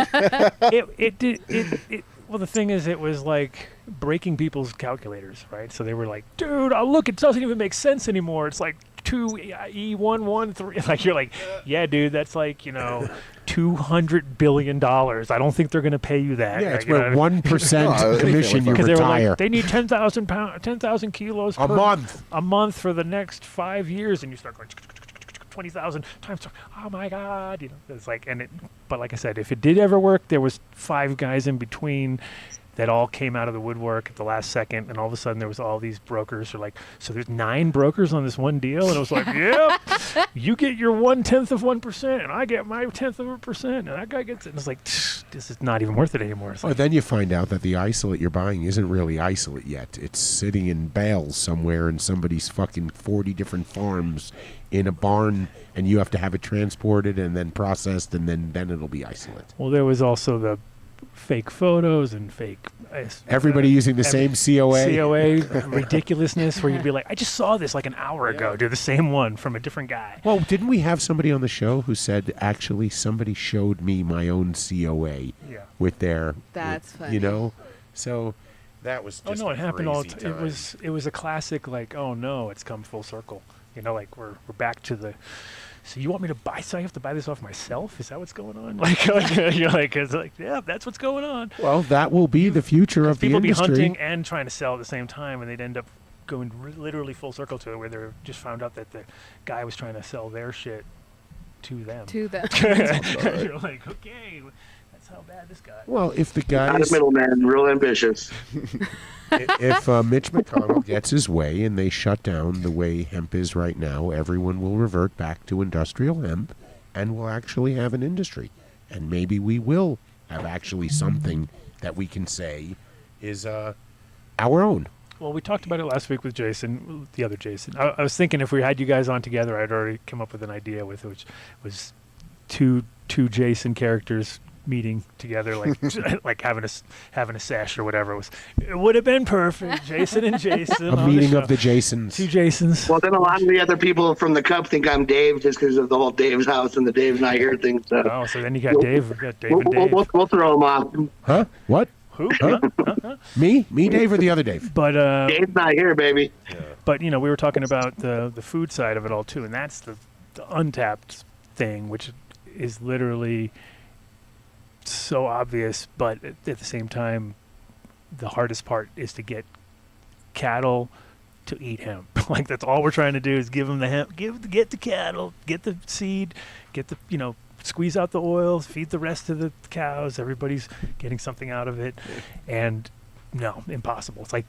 Well, the thing is, it was like breaking people's calculators, right? So they were like, dude, look, it doesn't even make sense anymore. It's like 2E113. Like, you're like, yeah, dude, that's like, $200 billion. I don't think they're going to pay you that. Yeah, it's where 1% commission you retire. Like, they need 10,000 kilos a month for the next 5 years, and you start going 20,000 times. Oh my God! It's like, but like I said, if it did ever work, there was 5 guys in between that all came out of the woodwork at the last second, and all of a sudden there was all these brokers who are like, so there's 9 brokers on this one deal, and it was like, yep, you get your 1/10 of 1%, and I get my 1/10 of 1%, and that guy gets it. And it's like, this is not even worth it anymore. Or then you find out that the isolate you're buying isn't really isolate yet. It's sitting in bales somewhere in somebody's fucking 40 different farms in a barn, and you have to have it transported and then processed, and then it'll be isolate. Well, there was also the fake photos and fake everybody using the same COA ridiculousness, where you'd be like, I just saw this like an hour ago. Do the same one from a different guy. Well, didn't we have somebody on the show who said, actually, somebody showed me my own COA with their, that's funny. So that was just it happened all time. It was a classic, like, oh no, it's come full circle. Like we're back to the so you want me to buy? So I have to buy this off myself? Is that what's going on? You're like, it's like, yeah, that's what's going on. Well, that will be the future of the industry. People be hunting and trying to sell at the same time, and they'd end up going literally full circle to it, where they just found out that the guy was trying to sell their shit to them. To them. You're like, okay, that's how bad this guy. Well, if the guy Not a middleman, real ambitious. if Mitch McConnell gets his way and they shut down the way hemp is right now, everyone will revert back to industrial hemp, and we'll actually have an industry, and maybe we will have actually something that we can say is our own. Well, we talked about it last week with Jayson, the other Jayson. I was thinking if we had you guys on together, I'd already come up with an idea with which was two Jayson characters meeting together, like like having a sesh or whatever. It would have been perfect. Jayson and Jayson. A meeting of the Jasons. Two Jasons. Well, then a lot of the other people from the Cup think I'm Dave just because of the whole Dave's house and the Dave's not here thing. So. Oh, so then you got Dave. We got Dave and Dave. We'll throw them off. Huh? What? Who? Huh? Me, Dave, or the other Dave? But Dave's not here, baby. Yeah. But we were talking about the food side of it all too, and that's the untapped thing, which is literally so obvious, but at the same time, the hardest part is to get cattle to eat hemp. Like that's all we're trying to do is give them the hemp, get the cattle, get the seed, get the squeeze out the oil, feed the rest of the cows. Everybody's getting something out of it, and no, impossible. It's like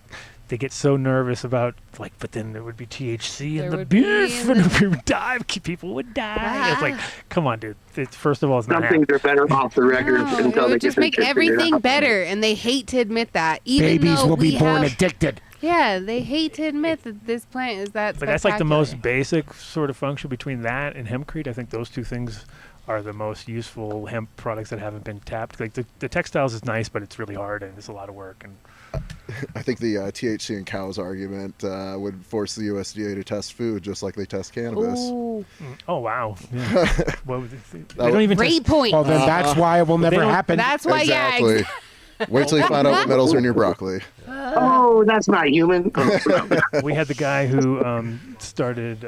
they get so nervous about but then there would be THC in the beef, and people would die. Ah. It's like, come on, dude. First of all, it's not happening. Some things are better off the record until they just make everything better, and they hate to admit that. Even babies will be born addicted. Yeah, they hate to admit that this plant is that. But that's like the most basic sort of function between that and hempcrete. I think those two things are the most useful hemp products that haven't been tapped. Like the textiles is nice, but it's really hard and it's a lot of work. And I think the THC in cows argument would force the USDA to test food just like they test cannabis. Ooh. Oh wow! Yeah. They don't even great point. Well, then that's why it will never happen. That's why, exactly. Wait till you find out what metals are in your broccoli. Oh, that's not human. We had the guy who started.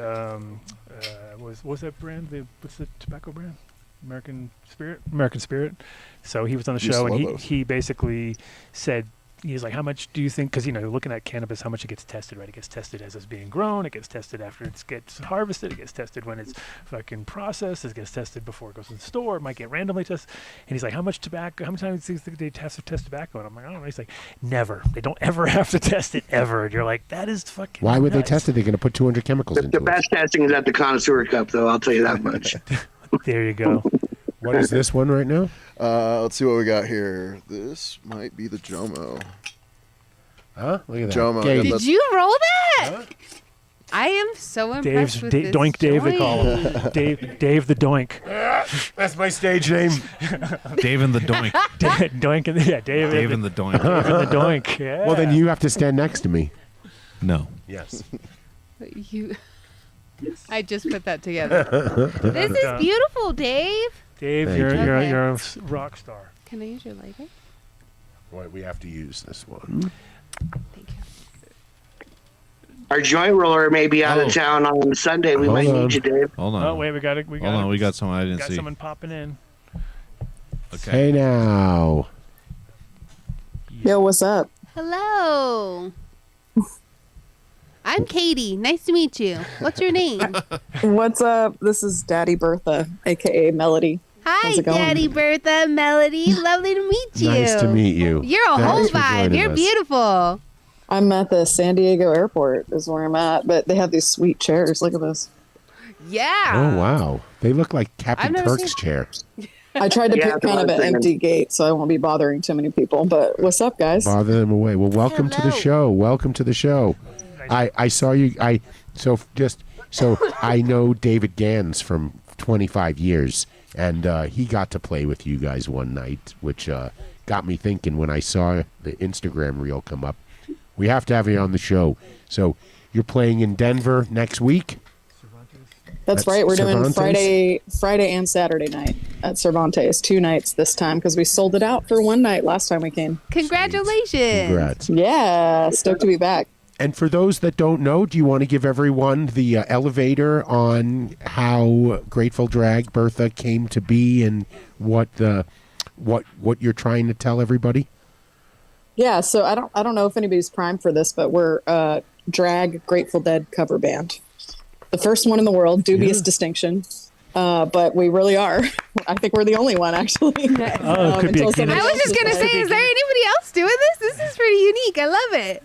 What's that brand? What's the tobacco brand? American Spirit. So he was on the show, and he basically said, he's like, how much do you think, because looking at cannabis, how much it gets tested, right? It gets tested as it's being grown, it gets tested after it gets harvested, it gets tested when it's fucking processed, it gets tested before it goes in the store, it might get randomly tested. And he's like, how much times do you think they test tobacco? And I'm like, I don't know. He's like, never. They don't ever have to test it ever. And you're like, that is fucking Why would nuts. they test it? They're going to put 200 chemicals into it. The best testing is at the Connoisseur Cup, though, I'll tell you that much. There you go. What is this one right now? Let's see what we got here. This might be the Jomo. Huh? Look at that. Jomo. Did you roll that? Huh? I am so impressed with this Doink Dave, they call him. Dave the Doink. That's my stage name. Dave and the Doink. Doink and Dave and the Doink. Dave and the Doink. Yeah. Well, then you have to stand next to me. No. Yes. I just put that together. This is beautiful, Dave. Dave, you're a rock star. Can I use your lighter? Well, we have to use this one. Thank you. Our joint roller may be out of town on Sunday. We might need you, Dave. Hold on. Oh wait, we got someone I didn't see. Got someone popping in. Okay. Hey now. Yo, what's up? Hello. I'm Katie. Nice to meet you. What's your name? What's up? This is Daddy Bertha, aka Melody. Hi, Daddy Bertha, Melody. Lovely to meet you. Nice to meet you. You're a whole vibe. You're beautiful. I'm at the San Diego airport is where I'm at, but they have these sweet chairs. Look at this. Yeah. Oh, wow. They look like Captain Kirk's chairs. I tried to pick kind of an empty gate, so I won't be bothering too many people. But what's up, guys? Bother them away. Well, welcome to the show. Welcome to the show. I saw you. So I know David Gans from 25 years, and he got to play with you guys one night, which got me thinking when I saw the Instagram reel come up. We have to have you on the show. So you're playing in Denver next week? That's right. We're doing Friday and Saturday night at Cervantes. 2 nights this time because we sold it out for one night last time we came. Congratulations. Congrats. Yeah. Stoked to be back. And for those that don't know, do you want to give everyone the elevator on how Grateful Drag Bertha came to be and what you're trying to tell everybody? Yeah, so I don't know if anybody's primed for this, but we're a drag Grateful Dead cover band. The first one in the world, dubious distinction. But we really are. I think we're the only one, actually. It could be I was just going to say, is there anybody else doing this? This is pretty unique. I love it.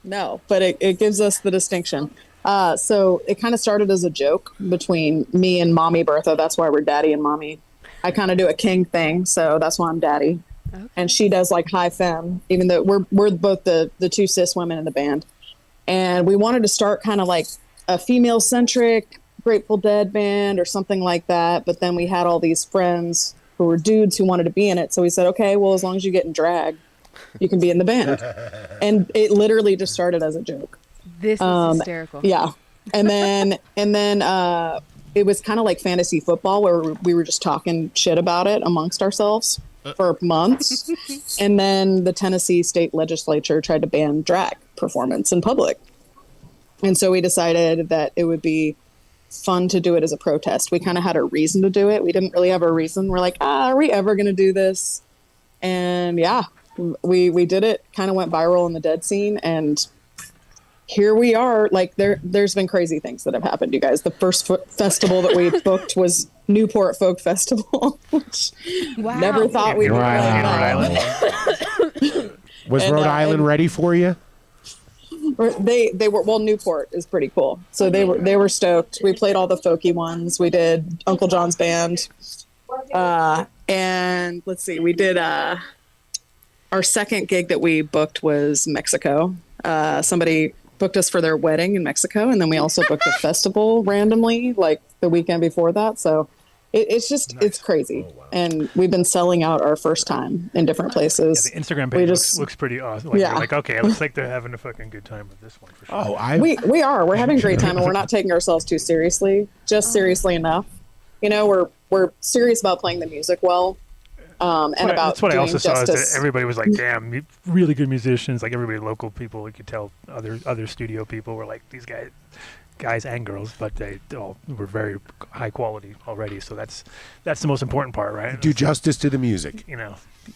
No, but it gives us the distinction. So it kind of started as a joke between me and Mommy Bertha. That's why we're Daddy and Mommy. I kind of do a king thing, so that's why I'm Daddy. Okay. And she does like high femme, even though we're both the two cis women in the band. And we wanted to start kind of like a female-centric Grateful Dead band or something like that. But then we had all these friends who were dudes who wanted to be in it. So we said, okay, well, as long as you get in drag, you can be in the band. And it literally just started as a joke. This is hysterical. Yeah. And then it was kind of like fantasy football where we were just talking shit about it amongst ourselves for months. And then the Tennessee state legislature tried to ban drag performance in public. And so we decided that it would be fun to do it as a protest. We kind of had a reason to do it. We didn't really have a reason. We're like, are we ever going to do this? And yeah, we did it. Kind of went viral in the Dead scene, and here we are. Like there's been crazy things that have happened, you guys. The first festival that we booked was Newport Folk Festival, which never thought we'd be Rhode Island. Was Rhode Island ready for you? They were. Well, Newport is pretty cool, so they were stoked. We played all the folky ones. We did Uncle John's band, and let's see, we did our second gig that we booked was Mexico. Somebody booked us for their wedding in Mexico, and then we also booked a festival randomly like the weekend before that. So it's just it's crazy. Oh, wow. And we've been selling out our first time in different places. Yeah, the Instagram page looks pretty awesome. Like, like, okay, it looks like they're having a fucking good time with this one for sure. We are. We're having a great time, and we're not taking ourselves too seriously. Just seriously enough. You know, we're serious about playing the music well. That's what I also saw is that everybody was like, damn, really good musicians. Like everybody, local people, you could tell other studio people were like, these guys and girls, but they all were very high quality already. So that's the most important part, right? Do justice to the music. You know.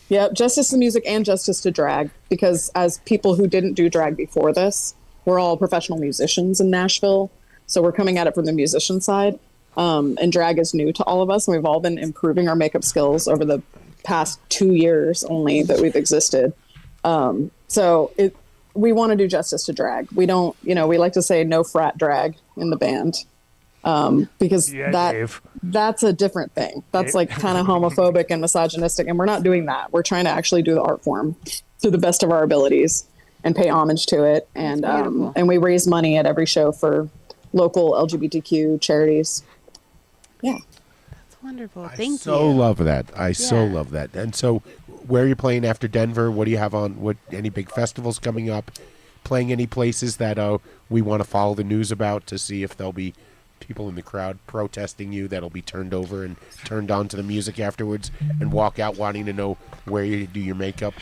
Yeah, justice to music and justice to drag, because as people who didn't do drag before this, we're all professional musicians in Nashville. So we're coming at it from the musician side. And drag is new to all of us, and we've all been improving our makeup skills over the past 2 years only that we've existed. So we want to do justice to drag. We don't, we like to say no frat drag in the band, because that's a different thing. That's like kind of homophobic and misogynistic, and we're not doing that. We're trying to actually do the art form to the best of our abilities and pay homage to it. And we raise money at every show for local LGBTQ charities. Yeah. Wonderful. Thank you. So love that. So love that. And so where are you playing after Denver? What do you have on? Any big festivals coming up? Playing any places that we want to follow the news about to see if there'll be people in the crowd protesting you that'll be turned over and turned on to the music afterwards and walk out wanting to know where you do your makeup?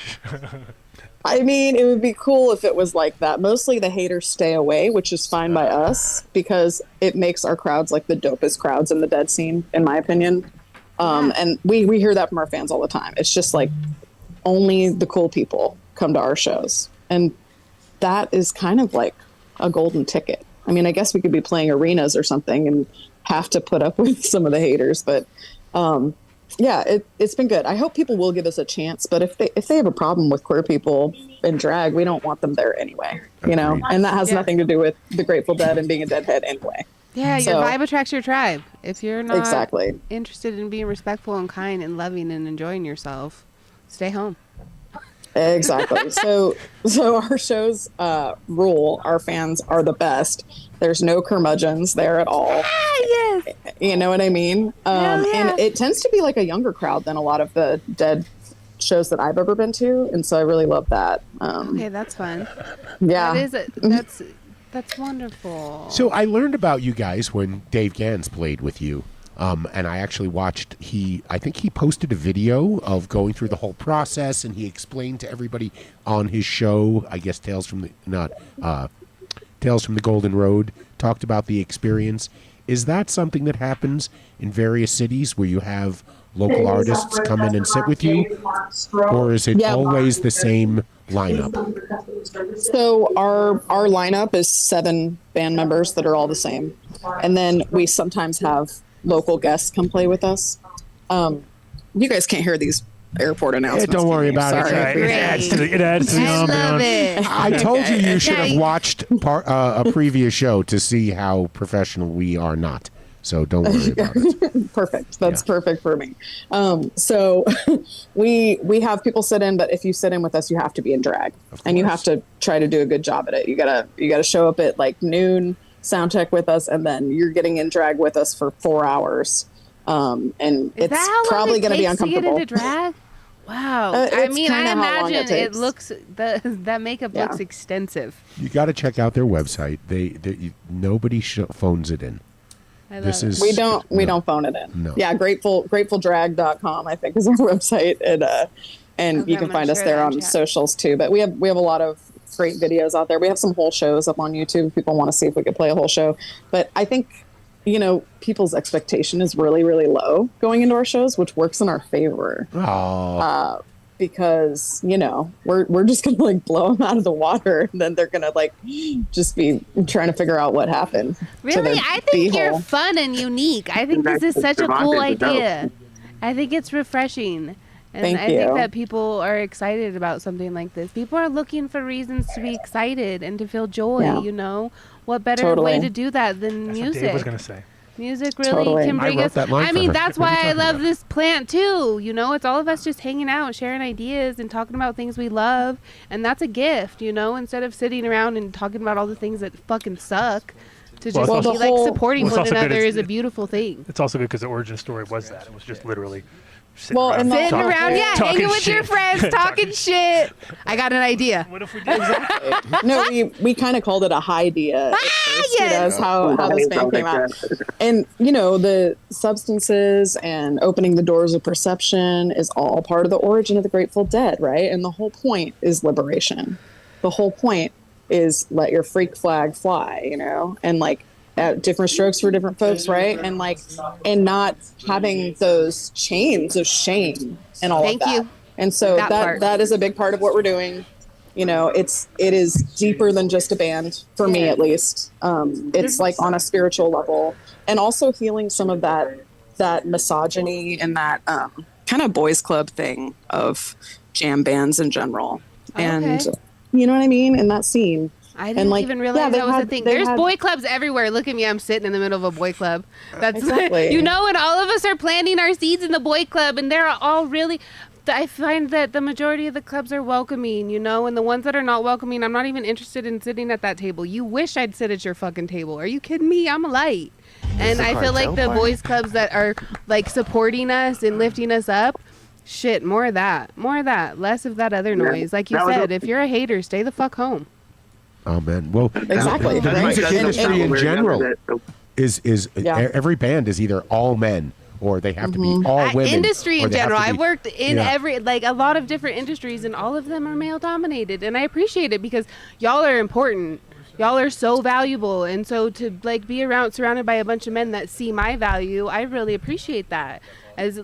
I mean, it would be cool if it was like that. Mostly the haters stay away, which is fine by us, because it makes our crowds like the dopest crowds in the Dead scene, in my opinion. And we hear that from our fans all the time. It's just like only the cool people come to our shows. And that is kind of like a golden ticket. I mean, I guess we could be playing arenas or something and have to put up with some of the haters, but yeah, it's been good. I hope people will give us a chance, but if they have a problem with queer people in drag, we don't want them there anyway, and that has nothing to do with the Grateful Dead and being a deadhead anyway. Yeah, your vibe attracts your tribe. If you're not interested in being respectful and kind and loving and enjoying yourself, stay home. Exactly. So our shows rule. Our fans are the best. There's no curmudgeons there at all. Yes. You know what I mean? And it tends to be like a younger crowd than a lot of the Dead shows that I've ever been to, and so I really love that. Okay, that's fun. Yeah, that's wonderful. So I learned about you guys when Dave Gans played with you. And I actually watched, I think he posted a video of going through the whole process, and he explained to everybody on his show, I guess Tales from the, Tales from the Golden Road, talked about the experience. Is that something that happens in various cities where you have local artists come in and sit with you? Or is it always the same lineup? So our lineup is 7 band members that are all the same. And then we sometimes have local guests come play with us. You guys can't hear these airport announcements. Don't worry about it. Sorry. It adds to the I love it. I told you should have watched a previous show to see how professional we are not. So don't worry about it. Perfect. That's perfect for me. So we have people sit in, but if you sit in with us, you have to be in drag, and you have to try to do a good job at it. You gotta show up at like noon, sound check with us, and then you're getting in drag with us for 4 hours. And it's probably going to be uncomfortable. To get into drag? Wow. I mean, I imagine it looks that makeup looks extensive. You got to check out their website. Nobody phones it in. We don't phone it in. No. Yeah, gratefuldrag.com I think is our website, and you can find us there on socials too. But we have a lot of great videos out there. We have some whole shows up on YouTube if people want to see if we could play a whole show. But I think people's expectation is really, really low going into our shows, which works in our favor. Because we're just gonna like blow them out of the water, and then they're gonna like just be trying to figure out what happened. Really, I think you're fun and unique. I think this is such a cool idea. I think it's refreshing, and I think that people are excited about something like this. People are looking for reasons to be excited and to feel joy. What better way to do that than music? What Dave was gonna say. Music really can bring us. I mean, that's why I love this plant too. It's all of us just hanging out, sharing ideas, and talking about things we love, and that's a gift. Instead of sitting around and talking about all the things that fucking suck, to just be like supporting one another is a beautiful thing. It's also good because the origin story was that it was just literally. Sitting around, hanging with your friends, talking shit. I got an idea. What if we did? No, we kind of called it a high idea. That's how this band came out. And the substances and opening the doors of perception is all part of the origin of the Grateful Dead, right? And the whole point is liberation. The whole point is let your freak flag fly, and like at different strokes for different folks, right? And not having those chains of shame and all of that. Thank you. And so that is a big part of what we're doing. It is deeper than just a band for me, at least. It's like on a spiritual level, and also healing some of that misogyny and that kind of boys club thing of jam bands in general. And you know what I mean? In that scene. I didn't even realize that was a thing. There's boy clubs everywhere. Look at me. I'm sitting in the middle of a boy club. That's exactly. And all of us are planting our seeds in the boy club, and they're all really... I find that the majority of the clubs are welcoming, and the ones that are not welcoming, I'm not even interested in sitting at that table. You wish I'd sit at your fucking table. Are you kidding me? I'm a light. And I feel like the boys clubs that are like supporting us and lifting us up, shit, more of that. Less of that other noise. Like you said, if you're a hater, stay the fuck home. Oh man, well, exactly. The music industry in general is every band is either all men or they have to be all women. Industry in general, I've worked in a lot of different industries, and all of them are male dominated, and I appreciate it because y'all are important. Y'all are so valuable, and so to be surrounded by a bunch of men that see my value, I really appreciate that. As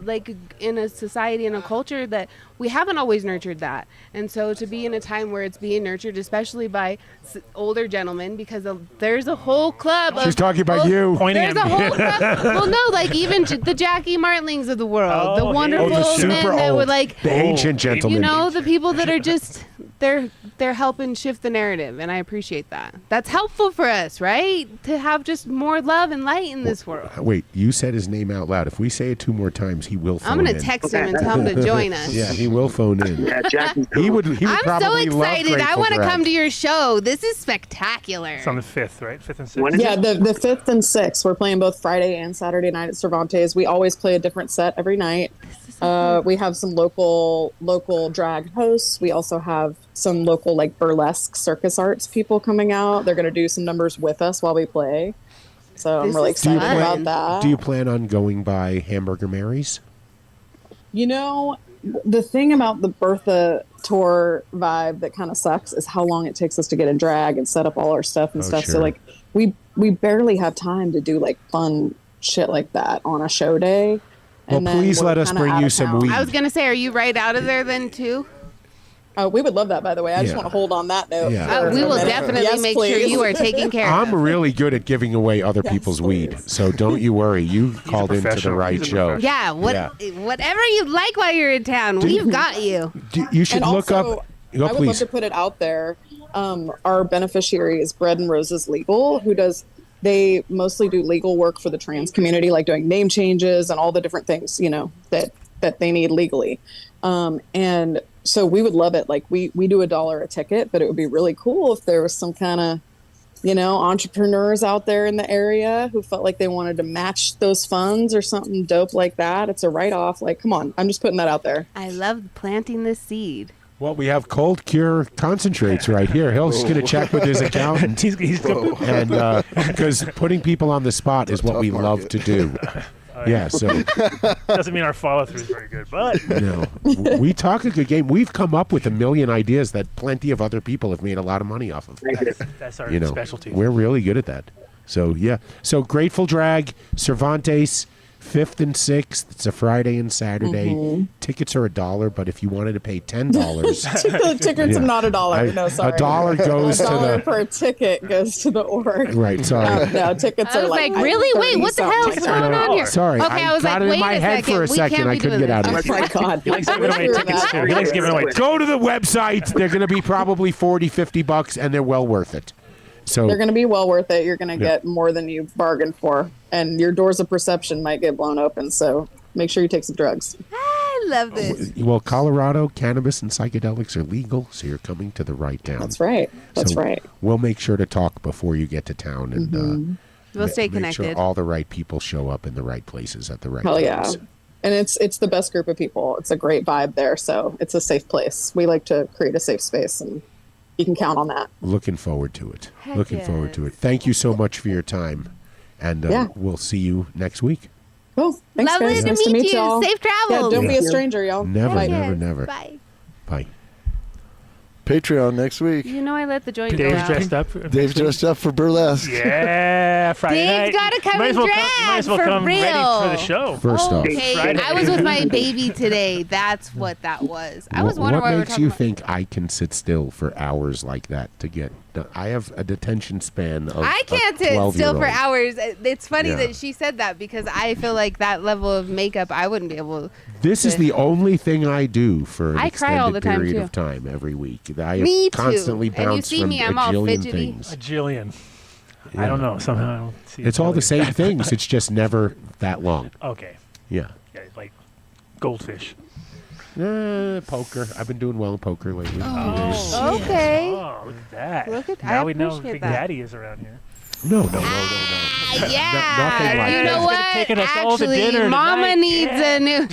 in a society and a culture that we haven't always nurtured that, and so to be in a time where it's being nurtured, especially by older gentlemen, because there's a whole club. She's talking about you. There's a whole club. Well, no, even the Jackie Martlings of the world, the wonderful men that were the ancient gentlemen. The people that are just they're helping shift the narrative, and I appreciate that. That's helpful for us, right? To have just more love and light in this world. Wait, you said his name out loud. If we say it 2 more times, he will phone in. I'm going to text him and tell him to join us. Yeah, he will phone in. Yeah, Jackie. He would I'm probably so excited. I want to come to your show. This is spectacular. It's on the 5th, right? 5th and 6th. Yeah, the 5th and 6th. We're playing both Friday and Saturday night at Cervantes. We always play a different set every night. We have some local drag hosts. We also have some local burlesque circus arts people coming out. They're going to do some numbers with us while we play. So I'm really excited about that. Do you plan on going by Hamburger Mary's? The thing about the Bertha tour vibe that kind of sucks is how long it takes us to get a drag and set up all our stuff and stuff. Sure. So like we barely have time to do like fun shit like that on a show day. Well, please let us bring you some weed. I was gonna say, are you right out of there then too? Oh, we would love that, by the way. I just want to hold on that note. Yeah. We will definitely make sure you are taken care of. I'm really good at giving away other people's weed, so don't you worry. You called into the right show. Yeah, whatever you like while you're in town, we've got you. You should and look also, up. I would love to put it out there. Our beneficiary is Bread and Roses Legal, they mostly do legal work for the trans community, like doing name changes and all the different things, that they need legally. And so we would love it. Like we do $1 a ticket, but it would be really cool if there was some kind of, entrepreneurs out there in the area who felt like they wanted to match those funds or something dope like that. It's a write-off. Like, come on. I'm just putting that out there. I love planting this seed. Well, we have cold cure concentrates right here. He's going to check with his accountant. And because putting people on the spot is what we love to do. Yeah, so doesn't mean our follow through is very good, but no, we talk a good game. We've come up with a million ideas that plenty of other people have made a lot of money off of. That's our specialty. We're really good at that. So yeah, so Grateful Drag, Cervantes, 5th and 6th. It's a Friday and Saturday. Tickets are $1, but if you wanted to pay $10, the tickets are not $1. No, sorry. $1 goes to $1 the per ticket goes to the org. Right, sorry. No, tickets I are was like really? Wait, what the hell is going on here? Sorry, Okay, I was got like, it in my wait a head for a second. I couldn't get out of it. Oh my God. He likes giving away tickets too. He likes giving away. Go to the website. They're going to be probably $40, $50, and they're well worth it. So they're going to be well worth it. You're going to get more than you bargained for, and your doors of perception might get blown open. So make sure you take some drugs. I love this. Well, Colorado, cannabis and psychedelics are legal, so you're coming to the right town. That's right. That's right. We'll make sure to talk before you get to town, and we'll stay make connected. sure all the right people show up in the right places at the right Hell times. yeah. And it's the best group of people. It's a great vibe there, so it's a safe place. We like to create a safe space, and you can count on that. Looking forward to it. Heck Looking yes. forward to it. Thank you so much for your time, and we'll see you next week. Cool. Thanks, Lovely guys. to Nice meet you. y'all. Safe travels. Yeah, don't be a stranger, y'all. Never, Bye. never. Bye. Bye. Patreon next week. You know I let the joint go Dave's out. dressed up. Dave's dressed up for burlesque. Yeah, Friday Dave's night. gotta come might in as well drag, come, might as well for come ready real. for the show. First off, Okay, Friday. I was with my baby today. That's what that was. I was wondering what why we were makes talking you about. think I can sit still for hours like that to get done? I have a detention span of I can't sit still for 12-year-old. hours. It's funny Yeah. that she said that because I feel like that level of makeup I wouldn't be able. This is the only thing I do for an I cry all extended the time, period too. of time every week. I Me too. constantly And you bounce see from me, a I'm all jillion fidgety. things. A jillion. I don't know. Somehow I don't see. It's all the jillion. same things. It's just never that long. Okay. Yeah. Yeah, like goldfish. Poker. I've been doing well in poker lately. Okay. Oh, look at that. Look at- now I we know appreciate Big that. Daddy is around here. No. Yeah. nothing like you that. know It's what? taking us all to Actually, dinner Mama tonight. needs a new.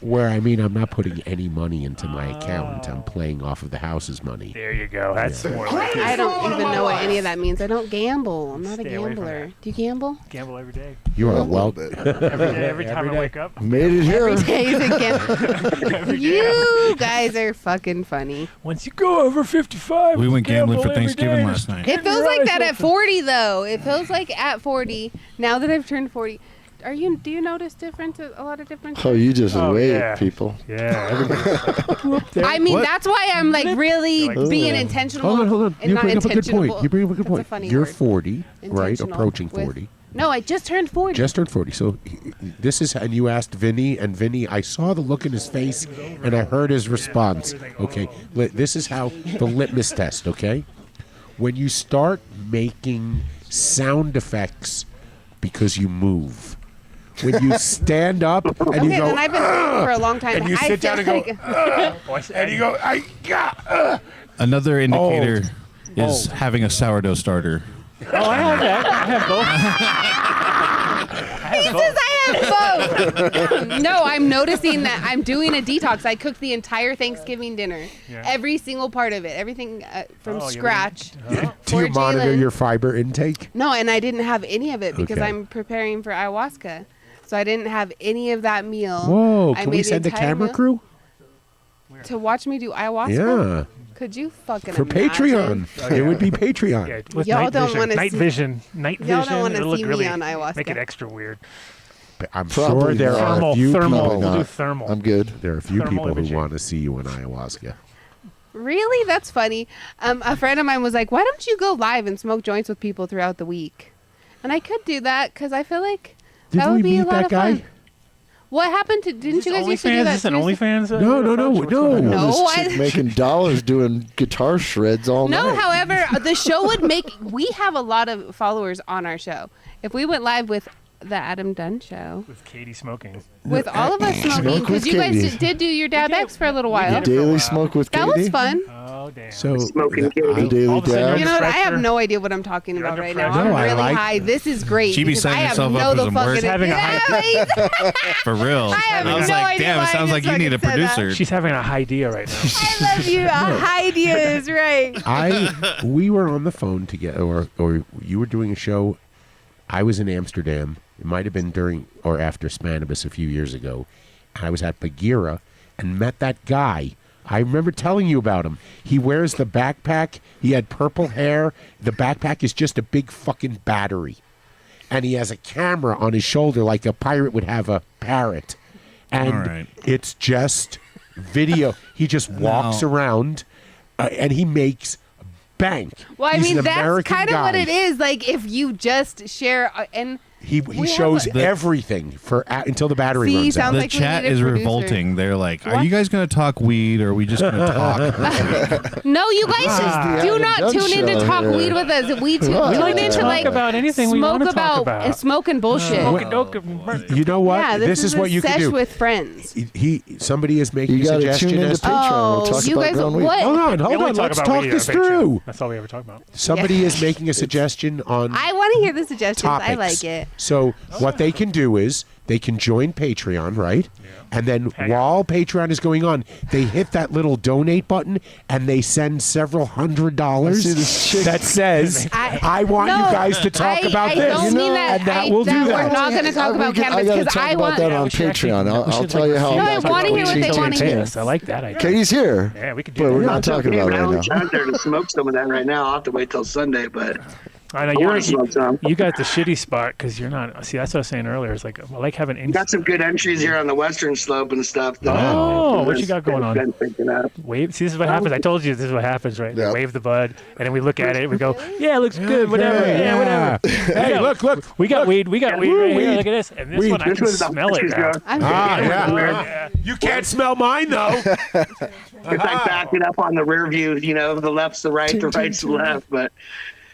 Where I'm not putting any money into my account. I'm playing off of the house's money. There you go. That's more like it. I don't even know what any of that means. I don't gamble. I'm not a Stay away from gambler. that. Do you gamble? Gamble every day. You are Well, well. Every time I wake up. Made it here. Days again. You guys are fucking funny. Once you go over 55, We went gambling for gamble every Thanksgiving day. last night. It feels like that at 40, though. It feels like at 40. Now that I've turned 40, do you notice a lot of difference? Oh, you just Oh, wait, yeah. people. Yeah, everybody's like, I mean, What? that's why I'm like really Like, being oh. intentional. Hold on. And You not bring up a good intentional. point. You bring up a good That's a point. funny You're word. 40, right? Intentional Approaching with- 40. No, I just turned 40. Just turned 40. So this is, and you asked Vinny, and Vinny, I saw the look in his face, and I heard his response. Okay, this is how the litmus test. Okay, when you start making sound effects because you move, when you stand up and Okay, you go, then I've been for a long time. and you I sit down feel and go, like- and you go, Another indicator Old. is having a sourdough starter. oh, I have that. I have both. He says I have both. No, I'm noticing that I'm doing a detox. I cooked the entire Thanksgiving dinner, Yeah. every single part of it, everything from Oh, you scratch. do you For monitor Jalen. your fiber intake? No, and I didn't have any of it because Okay. I'm preparing for ayahuasca, so I didn't have any of that meal. Whoa! I Can we made the send a entire camera meal. crew? to watch me do ayahuasca? Yeah. Could you fucking For imagine? Patreon. It would be Patreon. Yeah, with Y'all night don't vision. wanna Night see- vision. Night Y'all vision. don't want It'll to look see really me on ayahuasca. make it extra weird. I'm Probably sure there not. are a Thermal. few Thermal. people. We'll do not. thermal. I'm good. There are a few Thermal people who imaging. want to see you in ayahuasca. Really? That's funny. A friend of mine was like, why don't you go live and smoke joints with people throughout the week? And I could do that because I feel like that Didn't would we be a meet lot that of guy? fun. What happened to? Didn't you guys used to do Is that? this an Tuesday? OnlyFans? No, no, no, approach? What's going on? No. This chick making dollars doing guitar shreds all No, night. however, the show would make. We have a lot of followers on our show. If we went live with the Adam Dunn show, With Katie smoking. with all of us smoking, Smoke because with you guys Katie. did do your Dab X for a little while. did. Daily smoke with That Katie. was fun. Oh, damn. So Smoking the Katie. Daily All of a sudden dab. you're You know what? I have pressure. no idea what I'm talking about under right now. pressure. I'm No, I really like- high. This is great. She be because setting I have herself no up the for some fucking work. Having a Yeah, For real. I have was no like, idea damn, why it I sounds like just you need a fucking said that. producer. She's having a high dia right now. I love you. Ideas, right? We were on the phone together, or you were doing a show. I was in Amsterdam. It might have been during or after Spanibus a few years ago. I was at Bagheera and met that guy. I remember telling you about him. He wears the backpack. He had purple hair. The backpack is just a big fucking battery. And he has a camera on his shoulder like a pirate would have a parrot. And All right. it's just video. He just walks around and he makes bank. Well, I He's mean, an that's American kind of what guy. it is. Like, if you just share, and He We have shows a- everything for until the battery See, runs out. sounds The like we chat need a is producer. revolting. They're like, are What? you guys going to talk weed or are we just going to talk? no, you guys the do Adam not Dunn tune in to show talk here. weed with us. We We tune like in to to talk like about anything we smoke wanna talk about about. and smoking bullshit. You know what? Yeah, this is what you can sesh do. with friends. Somebody is making You a got to tune suggestion into as to Patreon. We'll talk you about guys, growing weed. what? Hold on, Yeah, we let's about talk weed on this Patreon. through. That's all we ever talk about. Somebody is making a suggestion on I want to hear the suggestions. topics. I like it. So what they can do is they can join Patreon, right? And then while Patreon is going on, they hit that little donate button and they send several $100 I see this chick- that says, I want you No, guys to talk about I this. don't mean that. And that will do We're that. not going to talk about I cannabis got to because talk I about want. that on we should actually- Patreon. we I'll should, tell like, you how. No, I I'm wanna hear what they wanna hear. I like that idea. Katie's here. Yeah, we could But do we're that. not talking about I right wish now. I was there to smoke some of that right now. I'll have to wait till Sunday, but I know I wanna smoke some. you got the shitty spot because you're not. See, that's what I was saying earlier. It's like I like having. we got some good entries here on the western slope and stuff. that- Oh, what you got going on? Been picking up. Wave. See, this is what happens. I told you this is what happens, right? Yeah. We wave the bud, and then we look at it. We go, yeah, it looks good. Whatever. Yeah, whatever. Hey, look. We got weed. We got weed right here. Weed. Look at this. And this Weed. one, I This can was the smell it now. I'm Yeah. You can't smell mine, though. It's like backing up on the rear view, the left's the right, the right's the left. But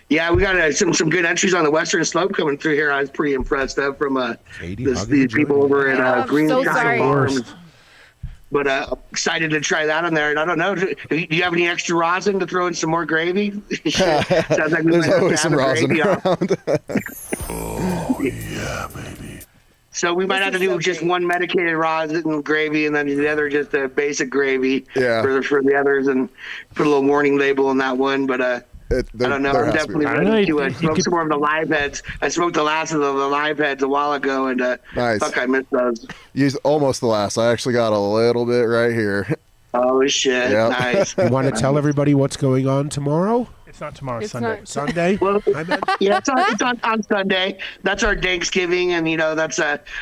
yeah, we got some good entries on the western slope coming through here. I was pretty impressed from Katie, these hugging the people joint. over at I'm Green so Shine sorry. Farms. But excited to try that on there. And I don't know, do you have any extra rosin to throw in some more gravy? Sounds like we There's might have to always some have a rosin gravy off. around. So we might have to do just one medicated rosin and gravy, and then the other just a basic gravy for the others, and put a little warning label on that one. But I don't know. I'm definitely I don't know, ready you to smoke could- some more of the live heads. I smoked the last of the live heads a while ago, and Nice. fuck, I missed those. Used almost the last. I actually got a little bit right here. Oh shit! Yep. Nice. You want to tell everybody what's going on tomorrow? It's not tomorrow. It's It's Sunday. not- Sunday? Well, I meant. yeah, it's on Sunday. That's our Thanksgiving, and that's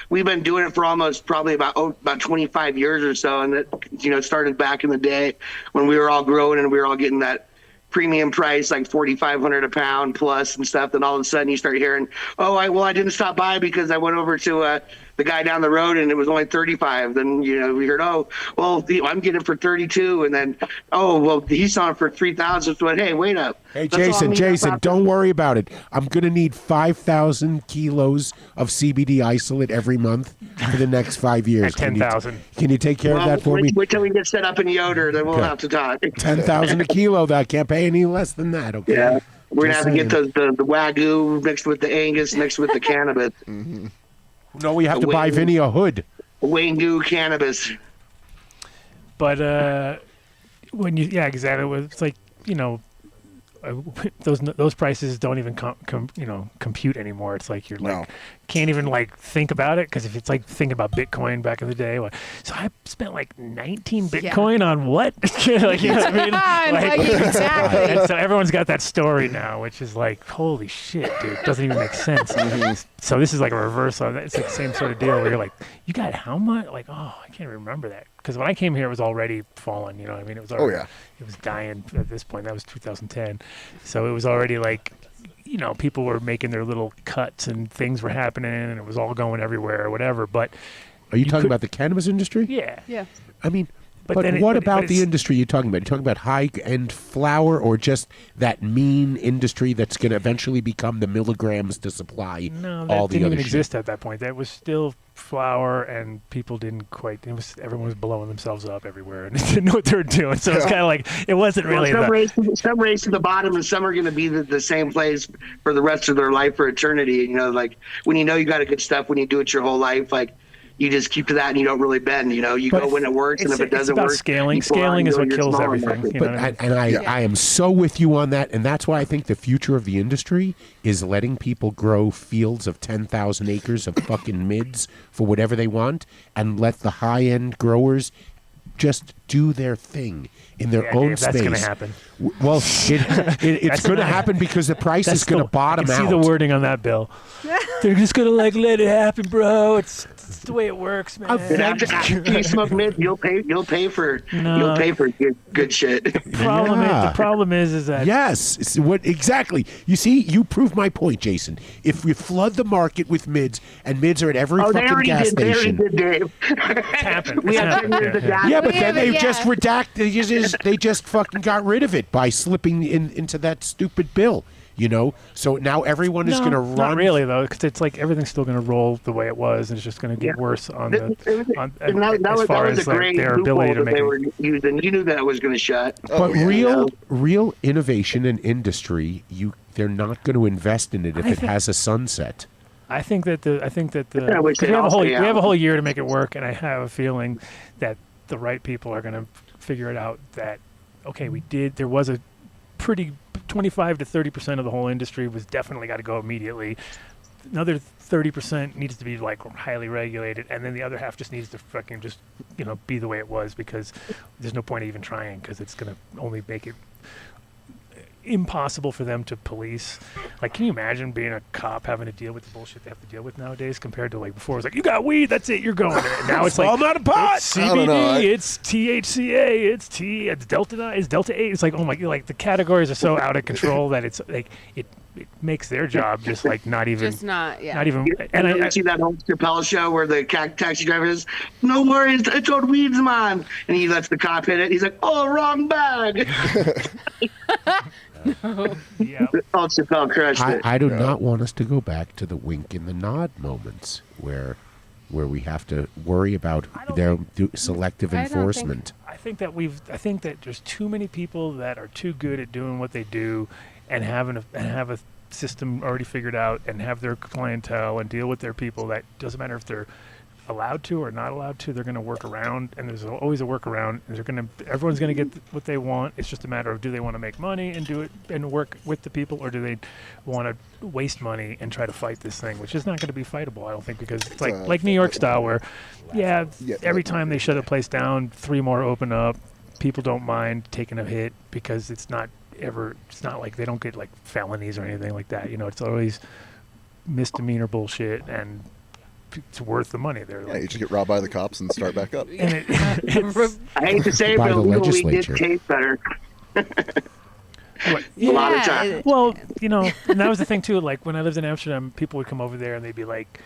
we've been doing it for almost probably about 25 years or so, and it started back in the day when we were all growing and we were all getting that premium price like $4,500 a pound plus and stuff. Then all of a sudden you start hearing, I didn't stop by because I went over to the guy down the road and it was only 35. Then we heard, I'm getting it for 32, and then he's selling it for 3,000. So hey, wait up. Hey, Let's all meet Jayson, up don't worry about it. I'm going to need 5,000 kilos of CBD isolate every month for the next 5 years. At 10,000. Can you take care of that for me? Wait till we get set up in Yoder, then we'll Okay. have to talk. 10,000 a kilo. That can't pay any less than that. Okay. Yeah, we're gonna Just have to get saying. the Wagyu mixed with the Angus, mixed with the cannabis, No, we have to buy Vinny a hood. Wagyu cannabis. But when exactly. It's like those prices don't even compute anymore. It's like you're like can't even like think about it, because if it's like thinking about Bitcoin back in the day, so I spent like 19 Bitcoin on what? Like, you know what I mean? Like, exactly. And so everyone's got that story now, which is like, holy shit, dude, it doesn't even make sense. So this is like a reversal. It's like the same sort of deal where you're like, you got how much? Like, oh, I can't remember that, because when I came here, it was already fallen. You know what I mean? It was already, it was dying at this point. That was 2010, so it was already like, you know, people were making their little cuts and things were happening and it was all going everywhere or whatever. But are you talking about the cannabis industry? Yeah. I mean, but what about the industry you're talking about? You're talking about high-end flour, or just that mean industry that's going to eventually become the milligrams to supply all the other shit? No, that didn't even exist at that point. That was still flour, and people didn't quite. Everyone was blowing themselves up everywhere, and they didn't know what they were doing. So it's kind of like it wasn't really. Some race to the bottom, and some are going to be the same place for the rest of their life, for eternity. You know, like when you know you got a good stuff, when you do it your whole life, like. You just keep to that and you don't really bend. You know, you go when it works, and if it doesn't work, scaling. Scaling is what kills everything. I am so with you on that, and that's why I think the future of the industry is letting people grow fields of 10,000 acres of fucking mids for whatever they want, and let the high-end growers just do their thing in their own space. That's going to happen. Well, it's going to happen because the price is going to bottom out. See the wording on that bill. They're just going to like let it happen, bro. It's the way it works, man. After you smoke mid, you'll pay for good shit. The problem is that yes, what exactly? You see, you prove my point, Jayson. If we flood the market with mids, and mids are at every fucking gas station, it's happened. But then they just redacted. They just fucking got rid of it by slipping into that stupid bill. You know, so now everyone is going to run. Not really, though, because it's like everything's still going to roll the way it was, and it's just going to get worse as far as like, their ability to make they were using. You knew that was going to shut. But real innovation and industry, they're not going to invest in it if it has a sunset. I think that we have a whole year to make it work, and I have a feeling that the right people are going to figure it out. That there was a pretty 25 to 30% of the whole industry was definitely got to go immediately. Another 30% needs to be like highly regulated, and then the other half just needs to fucking just be the way it was, because there's no point even trying, because it's going to only make it impossible for them to police. Like, can you imagine being a cop having to deal with the bullshit they have to deal with nowadays compared to like before? It was like, you got weed, that's it, you're going there. And now it's like, I'm out of pot. It's CBD, it's THCA, it's Delta 8. It's like, oh my, like the categories are so out of control that it's like it makes their job just like not even. Not even. And I see that whole Chappelle show where the taxi driver is, no worries, it's on weeds, man, and he lets the cop hit it. He's like, oh, wrong bag. Yeah. Oh, Chappelle crushed it. I do not want us to go back to the wink in the nod moments where we have to worry about their selective enforcement. I think that there's too many people that are too good at doing what they do, and have a system already figured out, and have their clientele and deal with their people. That doesn't matter if they're allowed to or not allowed to, they're going to work around, and there's always a workaround. Everyone's going to get what they want. It's just a matter of, do they want to make money and do it and work with the people, or do they want to waste money and try to fight this thing, which is not going to be fightable, I don't think, because it's like New York style, where every time they shut a place down, 3 more open up. People don't mind taking a hit, because it's not like they don't get like felonies or anything like that. It's always misdemeanor bullshit, and it's worth the money. You just get robbed by the cops and start back up. I hate to say it, but we did taste better. A lot of times. Well, and that was the thing too. Like when I lived in Amsterdam, people would come over there and they'd be like,